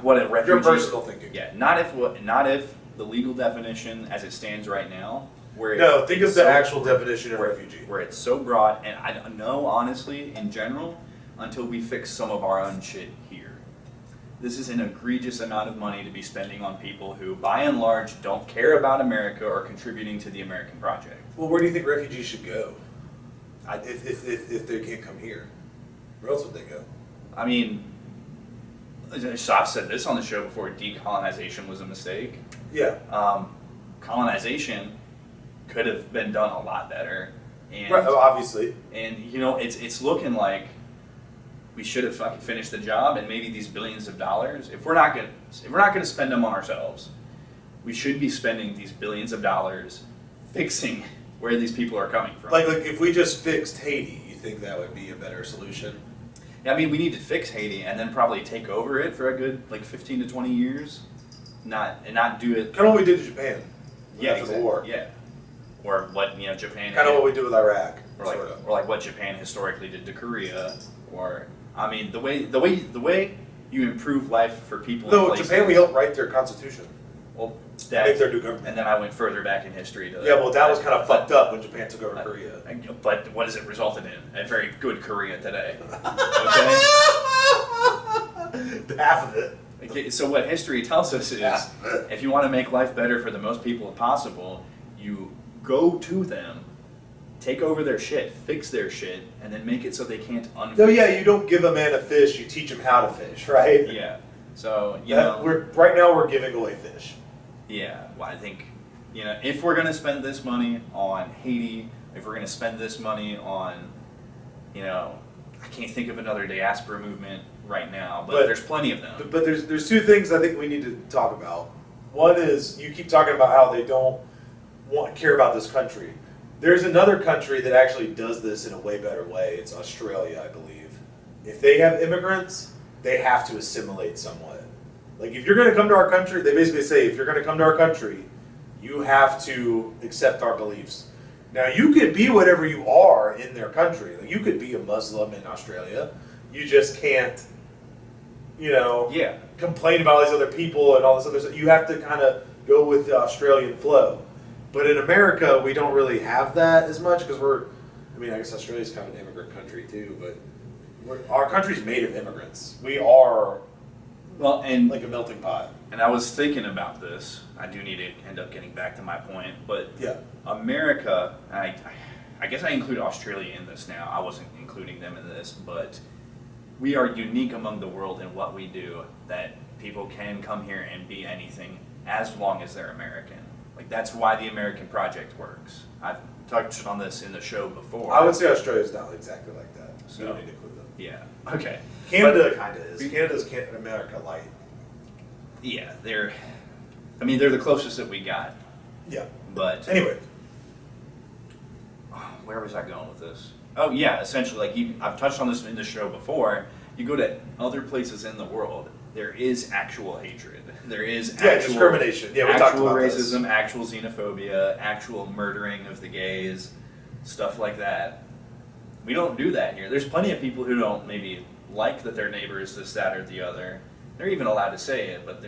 A: what a refugee.
B: Your personal thinking.
A: Yeah, not if the legal definition as it stands right now.
B: Think of the actual definition of refugee.
A: Where it's so broad, and I don't know honestly in general until we fix some of our own shit here. This is an egregious amount of money to be spending on people who, by and large, don't care about America or contributing to the American project.
B: Well, where do you think refugees should go? If they can't come here, where else would they go?
A: I mean, I've said this on the show before, decolonization was a mistake.
B: Yeah.
A: Colonization could have been done a lot better. And,
B: right, obviously.
A: And, it's looking like we should have fucking finished the job, and maybe these billions of dollars, if we're not gonna spend them on ourselves, we should be spending these billions of dollars fixing where these people are coming from.
B: Like if we just fixed Haiti, you think that would be a better solution?
A: Yeah, I mean, we need to fix Haiti and then probably take over it for a good 15 to 20 years, not do it.
B: Kind of what we did to Japan.
A: Yeah,
B: after the war.
A: Yeah, or what Japan.
B: Kind of what we did with Iraq.
A: Or like what Japan historically did to Korea, or I mean the way you improve life for people.
B: No, Japan we helped write their constitution.
A: Well,
B: make their new government.
A: And then I went further back in history to.
B: Yeah, well, that was kind of fucked up when Japan took over Korea.
A: But what has it resulted in? A very good Korea today. Okay.
B: Half of it.
A: Okay, so what history tells us is, if you want to make life better for the most people possible, you go to them, take over their shit, fix their shit, and then make it so they can't unfix.
B: No, yeah, you don't give a man a fish; you teach him how to fish, right?
A: Yeah. So
B: right now we're giving away fish.
A: Yeah. Well, I think if we're gonna spend this money on Haiti, if we're gonna spend this money on, I can't think of another diaspora movement right now, but there's plenty of them.
B: But there's two things I think we need to talk about. One is you keep talking about how they don't care about this country. There's another country that actually does this in a way better way. It's Australia, I believe. If they have immigrants, they have to assimilate somewhat. Like if you're going to come to our country, they basically say if you're going to come to our country, you have to accept our beliefs. Now you could be whatever you are in their country. Like, you could be a Muslim in Australia. You just can't, complain about all these other people and all this other stuff. You have to kind of go with the Australian flow. But in America, we don't really have that as much because I guess Australia's kind of an immigrant country too, but our country's made of immigrants. We are
A: Well, and
B: like a melting pot.
A: and I was thinking about this. I do need to end up getting back to my point, but
B: Yeah.
A: America, I guess I include Australia in this now. I wasn't including them in this, but we are unique among the world in what we do, that people can come here and be anything as long as they're American. Like, that's why the American project works. I've touched on this in the show before.
B: I would say Australia's not exactly like that. So you
A: So-
B: don't need to include them.
A: Yeah, okay.
B: Canada kind of is. Canada's America light.
A: Yeah, they're the closest that we got.
B: Yeah.
A: But
B: Anyway.
A: where was I going with this? Oh yeah, essentially, like I've touched on this in the show before. You go to other places in the world, there is actual hatred. There is actual
B: discrimination. Yeah, we talked
A: actual
B: about
A: racism,
B: this.
A: actual xenophobia, actual murdering of the gays, stuff like that. We don't do that here. There's plenty of people who don't maybe like that their neighbor is this, that, or the other. They're even allowed to say it, but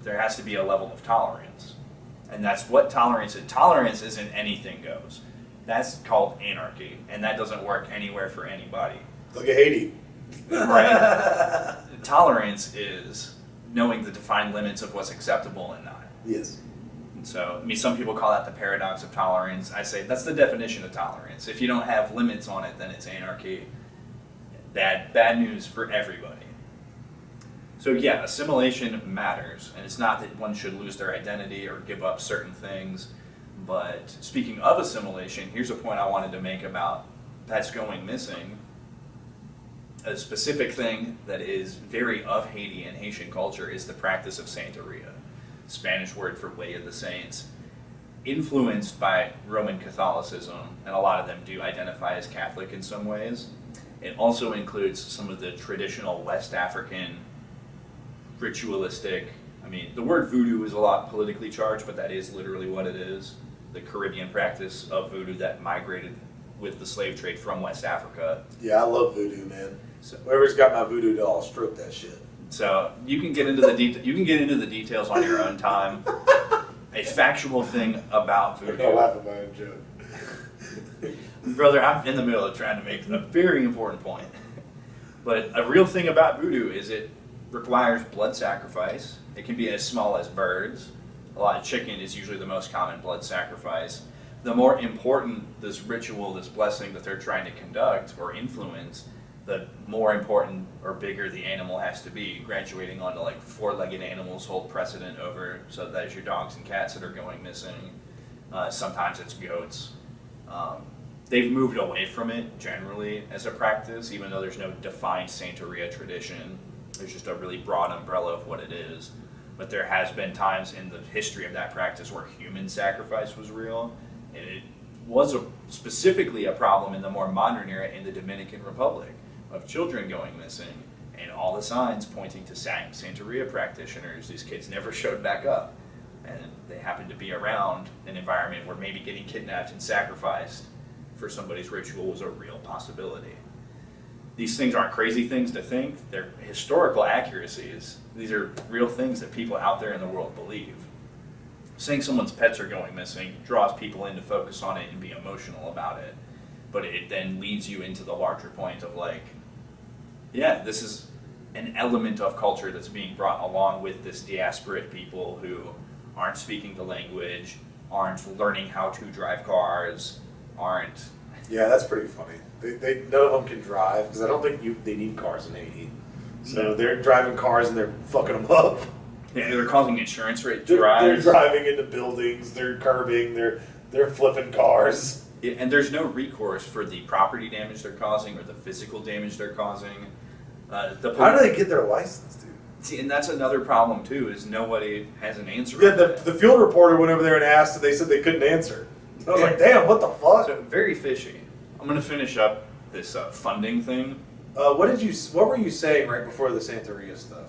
A: there has to be a level of tolerance, and that's what tolerance is. Tolerance isn't anything goes. That's called anarchy, and that doesn't work anywhere for anybody.
B: Look at Haiti.
A: Right? Tolerance is knowing the defined limits of what's acceptable and not.
B: Yes.
A: And so, I mean, some people call that the paradox of tolerance. I say that's the definition of tolerance. If you don't have limits on it, then it's anarchy. Bad news for everybody. So yeah, assimilation matters, and it's not that one should lose their identity or give up certain things. But speaking of assimilation, here's a point I wanted to make about that's going missing. A specific thing that is very of Haiti and Haitian culture is the practice of Santeria, Spanish word for Way of the Saints, influenced by Roman Catholicism, and a lot of them do identify as Catholic in some ways. It also includes some of the traditional West African ritualistic, I mean, the word voodoo is a lot politically charged, but that is literally what it is. The Caribbean practice of voodoo that migrated with the slave trade from West Africa.
B: Yeah, I love voodoo, man.
A: So,
B: Whoever's got my voodoo doll, stroke that shit.
A: so you can get into the details on your own time. A factual thing about
B: I'm
A: voodoo.
B: not laughing at my own joke.
A: Brother, I'm in the middle of trying to make a very important point. But a real thing about voodoo is it requires blood sacrifice. It can be as small as birds. A lot of chicken is usually the most common blood sacrifice. The more important this ritual, this blessing that they're trying to conduct or influence, the more important or bigger the animal has to be. Graduating onto like four-legged animals hold precedent over, so that's your dogs and cats that are going missing. Sometimes it's goats. They've moved away from it generally as a practice, even though there's no defined Santeria tradition. There's just a really broad umbrella of what it is. But there has been times in the history of that practice where human sacrifice was real, and it was specifically a problem in the more modern era in the Dominican Republic of children going missing, and all the signs pointing to Santeria practitioners. These kids never showed back up, and they happened to be around an environment where maybe getting kidnapped and sacrificed for somebody's ritual was a real possibility. These things aren't crazy things to think, they're historical accuracies. These are real things that people out there in the world believe. Saying someone's pets are going missing draws people in to focus on it and be emotional about it, but it then leads you into the larger point of like, yeah, this is an element of culture that's being brought along with this diasporic people who aren't speaking the language, aren't learning how to drive cars, aren't.
B: Yeah, that's pretty funny. They none of them can drive because I don't think they need cars in Haiti. So
A: No.
B: they're driving cars and they're fucking them up.
A: Yeah, they're causing insurance rate
B: They're
A: drives.
B: driving into buildings. They're curbing. They're flipping cars.
A: Yeah, and there's no recourse for the property damage they're causing or the physical damage they're causing.
B: How do they get their license, dude?
A: See, and that's another problem too, is nobody has an answer.
B: Yeah,
A: on
B: the
A: that.
B: field reporter went over there and asked, and they said they couldn't answer. I was like, damn, what the fuck?
A: So very fishy. I'm gonna finish up this funding thing.
B: What were you saying right before the Santeria stuff?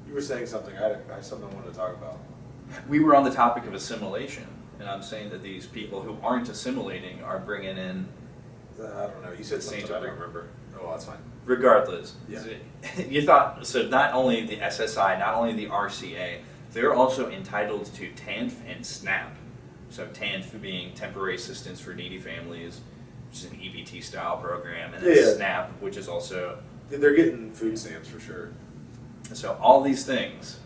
B: You were saying something. I had something I wanted to talk about.
A: We were on the topic of assimilation, and I'm saying that these people who aren't assimilating are bringing in.
B: I don't know. You said something. I
A: Santeria.
B: don't remember. Oh, well, that's fine.
A: Regardless,
B: Yeah.
A: you thought so. Not only the SSI, not only the RCA, they're also entitled to TANF and SNAP. So TANF being temporary assistance for needy families, which is an EBT style program, and then
B: Yeah.
A: SNAP, which is also
B: They're getting food stamps for sure.
A: So all these things,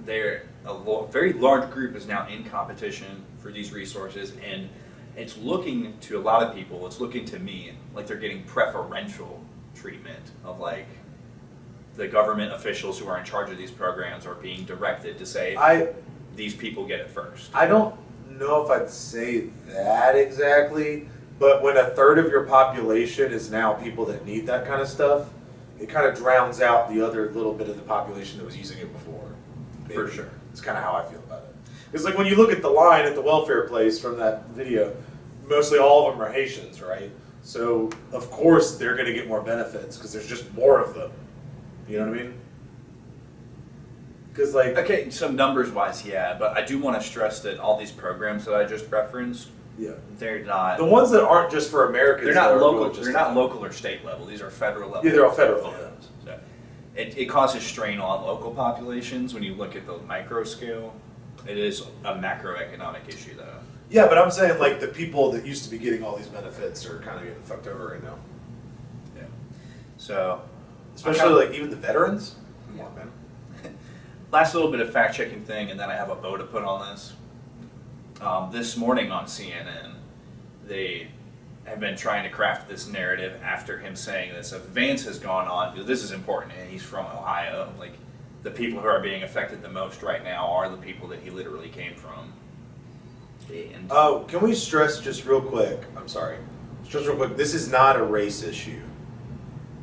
A: very large group is now in competition for these resources, and it's looking to a lot of people, it's looking to me like they're getting preferential treatment of like the government officials who are in charge of these programs are being directed to say these people get it first.
B: I don't know if I'd say that exactly, but when a third of your population is now people that need that kind of stuff, it kind of drowns out the other little bit of the population that was using it before. Maybe.
A: For sure.
B: It's kind of how I feel about it. It's like when you look at the line at the welfare place from that video, mostly all of them are Haitians, right? So, of course, they're going to get more benefits because there's just more of them. You know what I mean? Because, like...
A: Okay, so numbers-wise, yeah, but I do want to stress that all these programs that I just referenced,
B: yeah,
A: they're not...
B: The ones that aren't just for Americans...
A: They're not local. They're not local or state level. These are federal level.
B: Yeah, they're all federal.
A: programs. So it causes strain on local populations when you look at the micro scale. It is a macroeconomic issue, though.
B: Yeah, but I'm saying, like, the people that used to be getting all these benefits are kind of getting fucked over right now.
A: Yeah. So...
B: Especially, like, even the veterans? Come on, man.
A: Last little bit of fact-checking thing, and then I have a bow to put on this. This morning on CNN, they have been trying to craft this narrative after him saying this. If Vance has gone on, because this is important, and he's from Ohio, like, the people who are being affected the most right now are the people that he literally came from. And
B: Oh, can we stress just real quick? I'm sorry. Just real quick. This is not a race issue.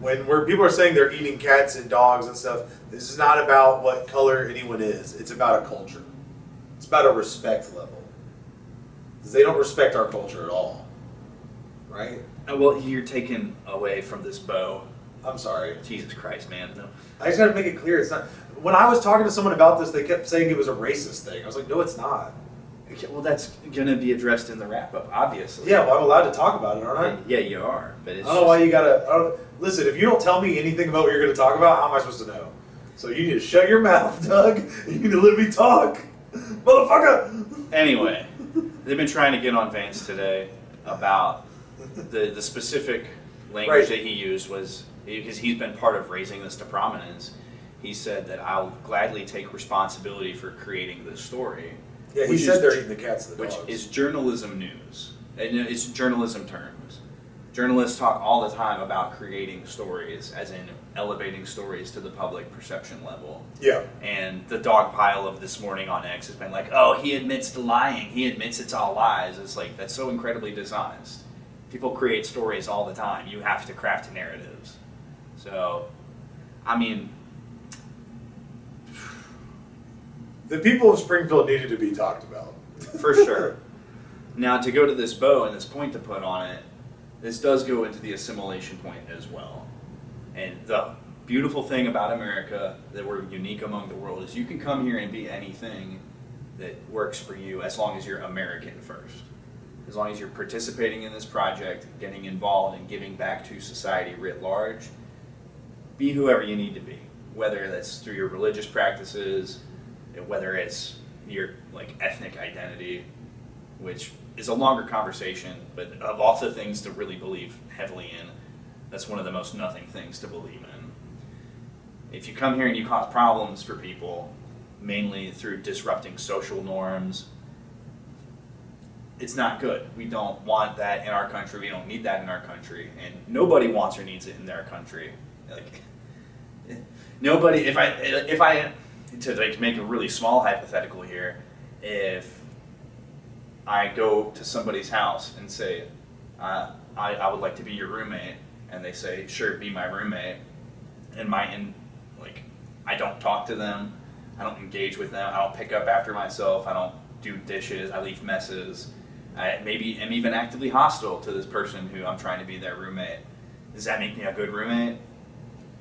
B: Where people are saying they're eating cats and dogs and stuff, this is not about what color anyone is. It's about a culture. It's about a respect level. Because they don't respect our culture at all. Right?
A: well, you're taken away from this bow.
B: I'm sorry.
A: Jesus Christ, man. No.
B: I just got to make it clear. It's not. When I was talking to someone about this, they kept saying it was a racist thing. I was like, no, it's not.
A: Okay, well, that's going to be addressed in the wrap-up, obviously.
B: Yeah, well, I'm allowed to talk about it, aren't I?
A: Yeah, you are. But it's
B: I don't know why you gotta. Listen, if you don't tell me anything about what you're gonna talk about, how am I supposed to know? So you need to shut your mouth, Doug. You need to let me talk, motherfucker.
A: Anyway, they've been trying to get on Vance today about the specific language
B: Right.
A: that he used was because he's been part of raising this to prominence. He said that I'll gladly take responsibility for creating this story.
B: Yeah, he
A: which
B: said
A: is-
B: they're eating the cats and the
A: Which
B: dogs.
A: is journalism news. And it's journalism terms. Journalists talk all the time about creating stories, as in elevating stories to the public perception level.
B: Yeah.
A: And the dog pile of this morning on X has been like, oh, he admits to lying. He admits it's all lies. It's like, that's so incredibly dishonest. People create stories all the time. You have to craft narratives. So, I mean...
B: The people of Springfield needed to be talked about.
A: For sure. Now, to go to this bow and this point to put on it, this does go into the assimilation point as well. And the beautiful thing about America, that we're unique among the world, is you can come here and be anything that works for you as long as you're American first. As long as you're participating in this project, getting involved and giving back to society writ large, be whoever you need to be. Whether that's through your religious practices, whether it's your like ethnic identity, which is a longer conversation, but of all the things to really believe heavily in, that's one of the most nothing things to believe in. If you come here and you cause problems for people, mainly through disrupting social norms, it's not good. We don't want that in our country. We don't need that in our country, and nobody wants or needs it in their country. Like nobody. If I to like make a really small hypothetical here, if I go to somebody's house and say, I would like to be your roommate, and they say, sure, be my roommate, and I don't talk to them, I don't engage with them, I don't pick up after myself, I don't do dishes, I leave messes, I maybe am even actively hostile to this person who I'm trying to be their roommate. Does that make me a good roommate?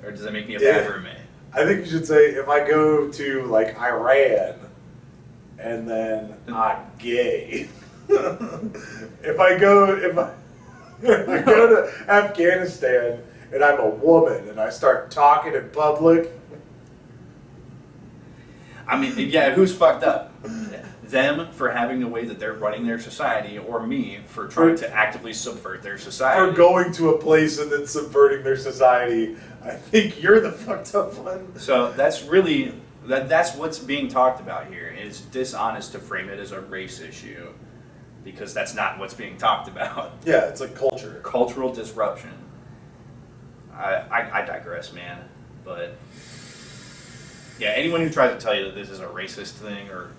A: Or does that make me a bad roommate?
B: I think you should say, if I go to, like, Iran, and then I'm gay. if I go to Afghanistan, and I'm a woman, and I start talking in public.
A: I mean, yeah, who's fucked up? them for having the way that they're running their society, or me for trying to actively subvert their society.
B: For going to a place and then subverting their society, I think you're the fucked up one.
A: So that's really that's what's being talked about here. It's dishonest to frame it as a race issue, because that's not what's being talked about.
B: Yeah, it's like culture.
A: Cultural disruption. I digress, man. But yeah, anyone who tries to tell you that this is a racist thing or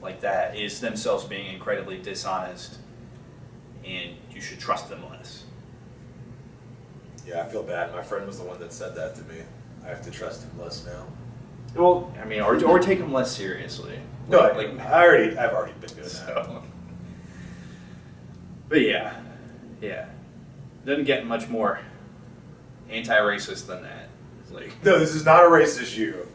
A: like that is themselves being incredibly dishonest, and you should trust them less.
B: Yeah, I feel bad. My friend was the one that said that to me. I have to trust him less now.
A: Well, I mean, or take them less seriously.
B: No,
A: Like,
B: I've already been doing that.
A: so. But yeah, doesn't get much more anti-racist than that. It's like
B: No, this is not a race issue.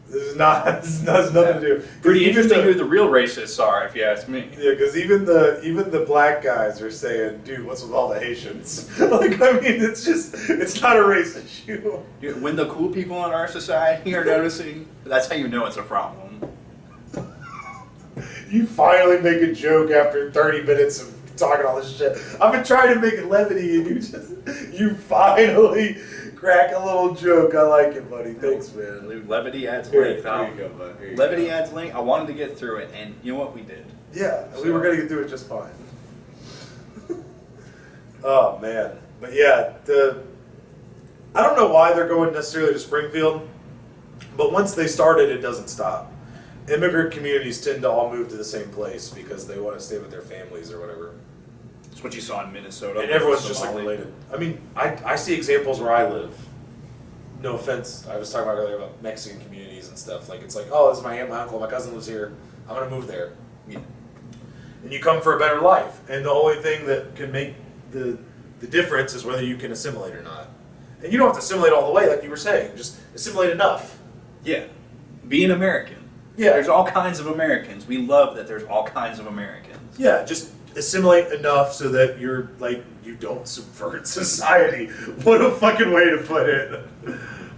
B: This has nothing to do.
A: pretty
B: Even
A: interesting who the real racists are, if you ask me.
B: Yeah, because even the black guys are saying, "Dude, what's with all the Haitians?" Like, I mean, it's not a race issue.
A: When the cool people in our society are noticing, that's how you know it's a problem.
B: You finally make a joke after 30 minutes of talking all this shit. I've been trying to make it levity, and you finally crack a little joke. I like it, buddy. Thanks, man.
A: Levity adds
B: Here
A: length.
B: you go, bud. Here you
A: Levity
B: go.
A: adds length. I wanted to get through it, and you know what? We did.
B: Yeah, we were gonna get through it just fine. Oh man, but yeah, I don't know why they're going necessarily to Springfield, but once they started, it doesn't stop. Immigrant communities tend to all move to the same place because they want to stay with their families or whatever.
A: That's what you saw in Minnesota.
B: And everyone's just like
A: Somali.
B: related. I mean, I see examples where I live. No offense, I was talking about earlier about Mexican communities and stuff. Like, it's like, oh, this is my aunt, my uncle, my cousin lives here. I'm gonna move there.
A: Yeah.
B: And you come for a better life. And the only thing that can make the difference is whether you can assimilate or not. And you don't have to assimilate all the way, like you were saying. Just assimilate enough.
A: Yeah. Be an American.
B: Yeah.
A: There's all kinds of Americans. We love that there's all kinds of Americans.
B: Yeah, just assimilate enough so that you're like you don't subvert society. What a fucking way to put it.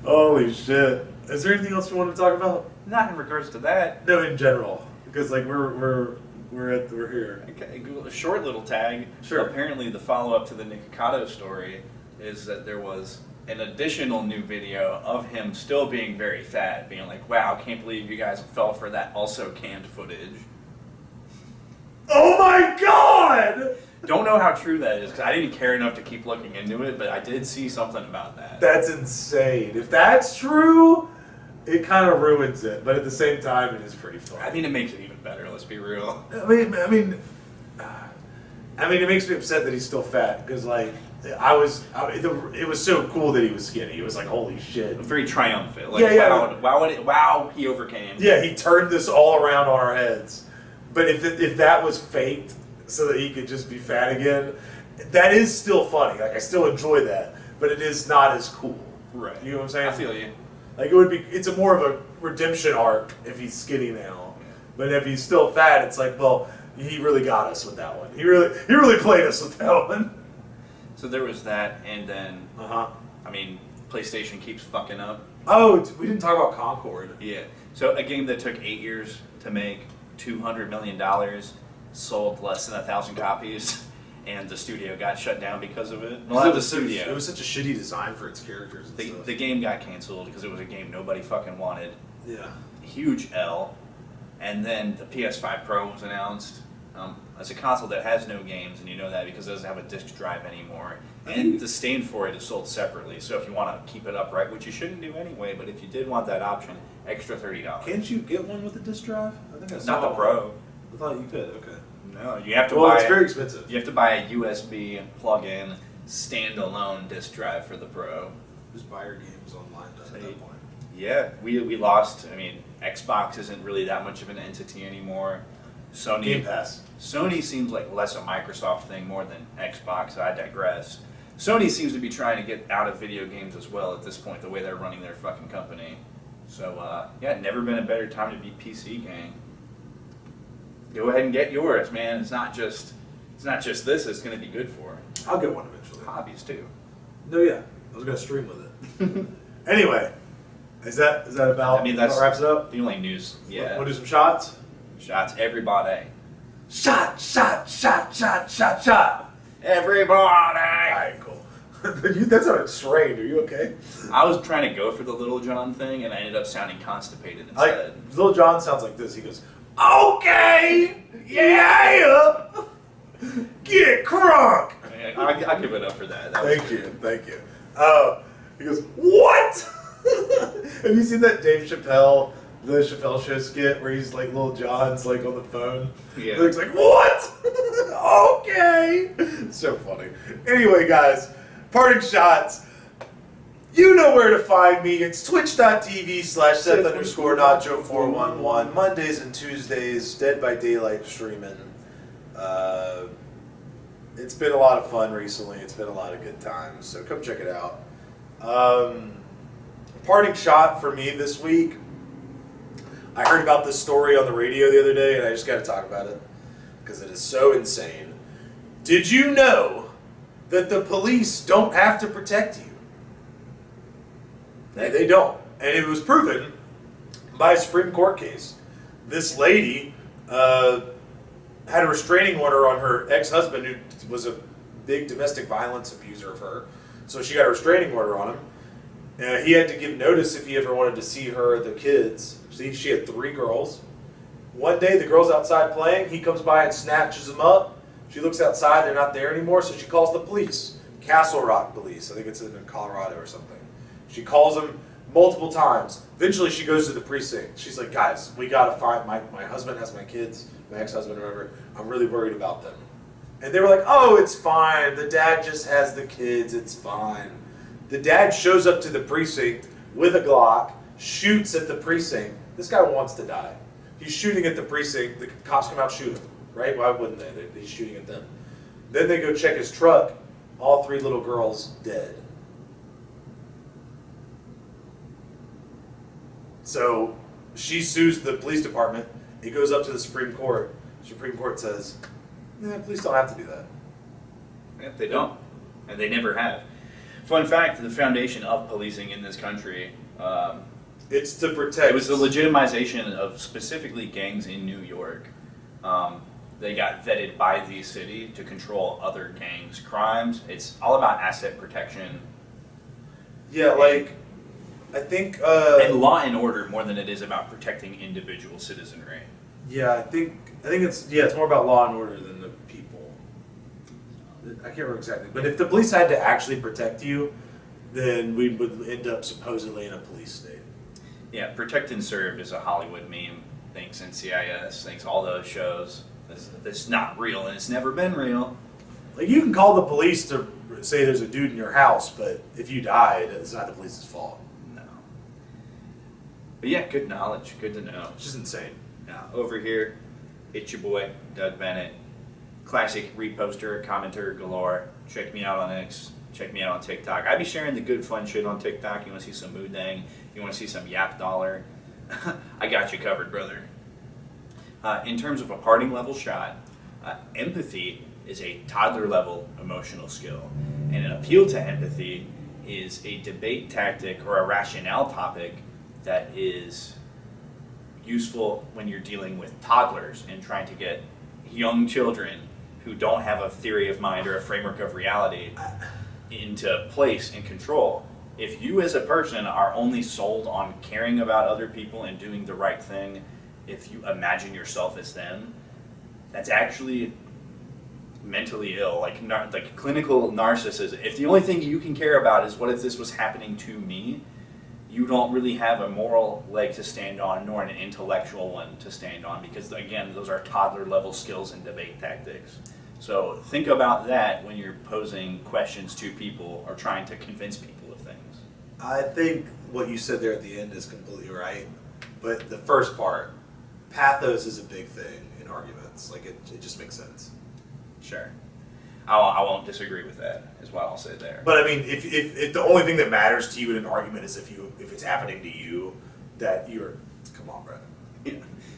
B: Holy shit. Is there anything else you want to talk about?
A: Not in regards to that.
B: No, in general, because like we're here.
A: Okay, a short little tag.
B: Sure.
A: Apparently, the follow-up to the Nikocado story is that there was an additional new video of him still being very fat, being like, "Wow, can't believe you guys fell for that also canned footage."
B: Oh my god!
A: Don't know how true that is because I didn't care enough to keep looking into it, but I did see something about that.
B: That's insane. If that's true, it kind of ruins it, but at the same time, it is pretty fun.
A: I mean, it makes it even better. Let's be real.
B: I mean, it makes me upset that he's still fat because, like, it was so cool that he was skinny. It was like, holy shit.
A: Very triumphant. Like,
B: Yeah.
A: wow, he overcame.
B: Yeah, he turned this all around on our heads. But if that was faked so that he could just be fat again, that is still funny. Like, I still enjoy that, but it is not as cool.
A: Right.
B: You know what I'm saying?
A: I feel you.
B: Like, it's a more of a redemption arc if he's skinny now. But if he's still fat, it's like, well, he really got us with that one. He really played us with that one.
A: So there was that, and then,
B: Uh-huh.
A: I mean, PlayStation keeps fucking up.
B: Oh, we didn't talk about Concord.
A: Yeah. So a game that took 8 years to make, $200 million, sold less than 1,000 copies, and the studio got shut down because of it. Well, not the studio.
B: It was such a shitty design for its characters and stuff.
A: The game got canceled because it was a game nobody fucking wanted.
B: Yeah.
A: Huge L. And then the PS5 Pro was announced. It's a console that has no games, and you know that because it doesn't have a disc drive anymore. And the stand for it is sold separately. So if you want to keep it upright, which you shouldn't do anyway, but if you did want that option, extra $30.
B: Can't you get one with a disc drive? I think I saw
A: Not the
B: one.
A: Pro.
B: I thought you could. Okay.
A: No, you have to
B: Well,
A: buy.
B: it's very expensive.
A: You have to buy a USB plug-in standalone disc drive for the Pro.
B: Just buy your games online at that point.
A: Yeah, we lost. I mean, Xbox isn't really that much of an entity anymore. Sony
B: Game Pass.
A: Sony seems like less a Microsoft thing more than Xbox. I digress. Sony seems to be trying to get out of video games as well at this point, the way they're running their fucking company. So, yeah, never been a better time to be PC gang. Go ahead and get yours, man. It's not just this it's going to be good for.
B: I'll get one eventually.
A: Hobbies, too.
B: No, yeah. I was going to stream with it. Anyway, is that about
A: I mean, that's
B: wraps it up?
A: the only news. Yeah.
B: We'll do some shots?
A: Shots, everybody.
B: Shot, shot, shot, shot, shot, shot.
A: Everybody!
B: Alright, cool. That sounded strained. Are you okay?
A: I was trying to go for the Little John thing, and I ended up sounding constipated instead.
B: Little John sounds like this. He goes, okay, yeah, get crunk.
A: I give it up for that.
B: Thank you. He goes, what? Have you seen that Dave Chappelle, the Chappelle Show skit where he's like Little John's like on the phone?
A: Yeah.
B: And he's like, what? Okay. So funny. Anyway, guys, parting shots. You know where to find me. It's twitch.tv/Seth_Nacho411. Mondays and Tuesdays, Dead by Daylight streaming. It's been a lot of fun recently. It's been a lot of good times. So come check it out. Parting shot for me this week. I heard about this story on the radio the other day, and I just got to talk about it because it is so insane. Did you know that the police don't have to protect you? They don't. And it was proven by a Supreme Court case. This lady had a restraining order on her ex-husband, who was a big domestic violence abuser of her. So she got a restraining order on him. He had to give notice if he ever wanted to see her, the kids. She had 3 girls. One day, the girl's outside playing. He comes by and snatches them up. She looks outside. They're not there anymore, so she calls the police. Castle Rock police. I think it's in Colorado or something. She calls them multiple times. Eventually, she goes to the precinct. She's like, guys, we got to find my husband has my kids, my ex-husband, whatever. I'm really worried about them. And they were like, oh, it's fine. The dad just has the kids. It's fine. The dad shows up to the precinct with a Glock, shoots at the precinct. This guy wants to die. He's shooting at the precinct. The cops come out, shoot him. Right? Why wouldn't they? He's shooting at them. Then they go check his truck. All 3 little girls dead. So she sues the police department. It goes up to the Supreme Court. The Supreme Court says, police don't have to do that.
A: Yep, they don't. And they never have. Fun fact, the foundation of policing in this country,
B: it's to protect.
A: It was the legitimization of specifically gangs in New York. They got vetted by the city to control other gangs' crimes. It's all about asset protection.
B: Yeah, like, I think...
A: and law and order more than it is about protecting individual citizenry.
B: Yeah, I think it's more about law and order than the people. I can't remember exactly. But if the police had to actually protect you, then we would end up supposedly in a police state.
A: Yeah, Protect and Serve is a Hollywood meme. Thanks NCIS, thanks all those shows. It's not real and it's never been real.
B: Like, you can call the police to say there's a dude in your house, but if you died, it's not the police's fault.
A: No. But yeah, good knowledge, good to know.
B: It's just insane.
A: Now, over here, it's your boy, Doug Bennett. Classic reposter, commenter galore. Check me out on X. Check me out on TikTok. I be sharing the good fun shit on TikTok. You want to see some Moodang? You want to see some Yap Dollar? I got you covered, brother. In terms of a parting level shot, empathy is a toddler level emotional skill. And an appeal to empathy is a debate tactic or a rationale topic that is useful when you're dealing with toddlers and trying to get young children who don't have a theory of mind or a framework of reality into place and control. If you as a person are only sold on caring about other people and doing the right thing, if you imagine yourself as them, that's actually mentally ill, like clinical narcissism. If the only thing you can care about is what if this was happening to me, you don't really have a moral leg to stand on, nor an intellectual one to stand on, because again, those are toddler level skills and debate tactics. So think about that when you're posing questions to people or trying to convince people of things.
B: I think what you said there at the end is completely right, but the first part, pathos is a big thing in arguments. Like, it just makes sense.
A: Sure. I won't disagree with that, is what I'll say there.
B: But I mean, if the only thing that matters to you in an argument is if it's happening to you, that come on, bro.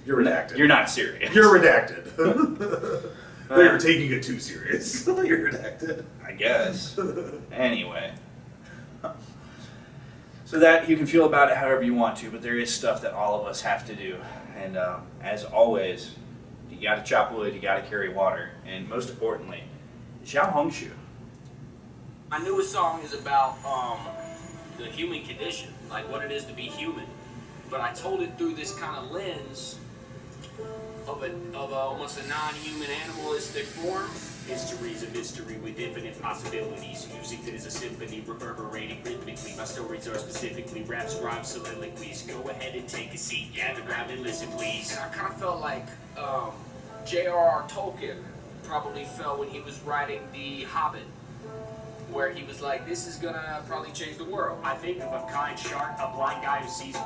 B: You're redacted.
A: You're not serious.
B: You're redacted. You're taking it too serious. You're redacted.
A: I guess. Anyway. So that you can feel about it however you want to, but there is stuff that all of us have to do. And as always, you gotta chop wood, you gotta carry water, and most importantly, Xiao Hongshu.
C: My newest song is about the human condition, like what it is to be human. But I told it through this kind of lens of almost a non-human animalistic form. History is a mystery with infinite possibilities. Music that is a symphony reverberating rhythmically. My stories are specifically raps, rhymes, soliloquies. Go ahead and take a seat, gather around and listen, please. And I kind of felt like J.R.R. Tolkien probably felt when he was writing The Hobbit, where he was like, this is gonna probably change the world. I think of a kind shark, a blind guy who sees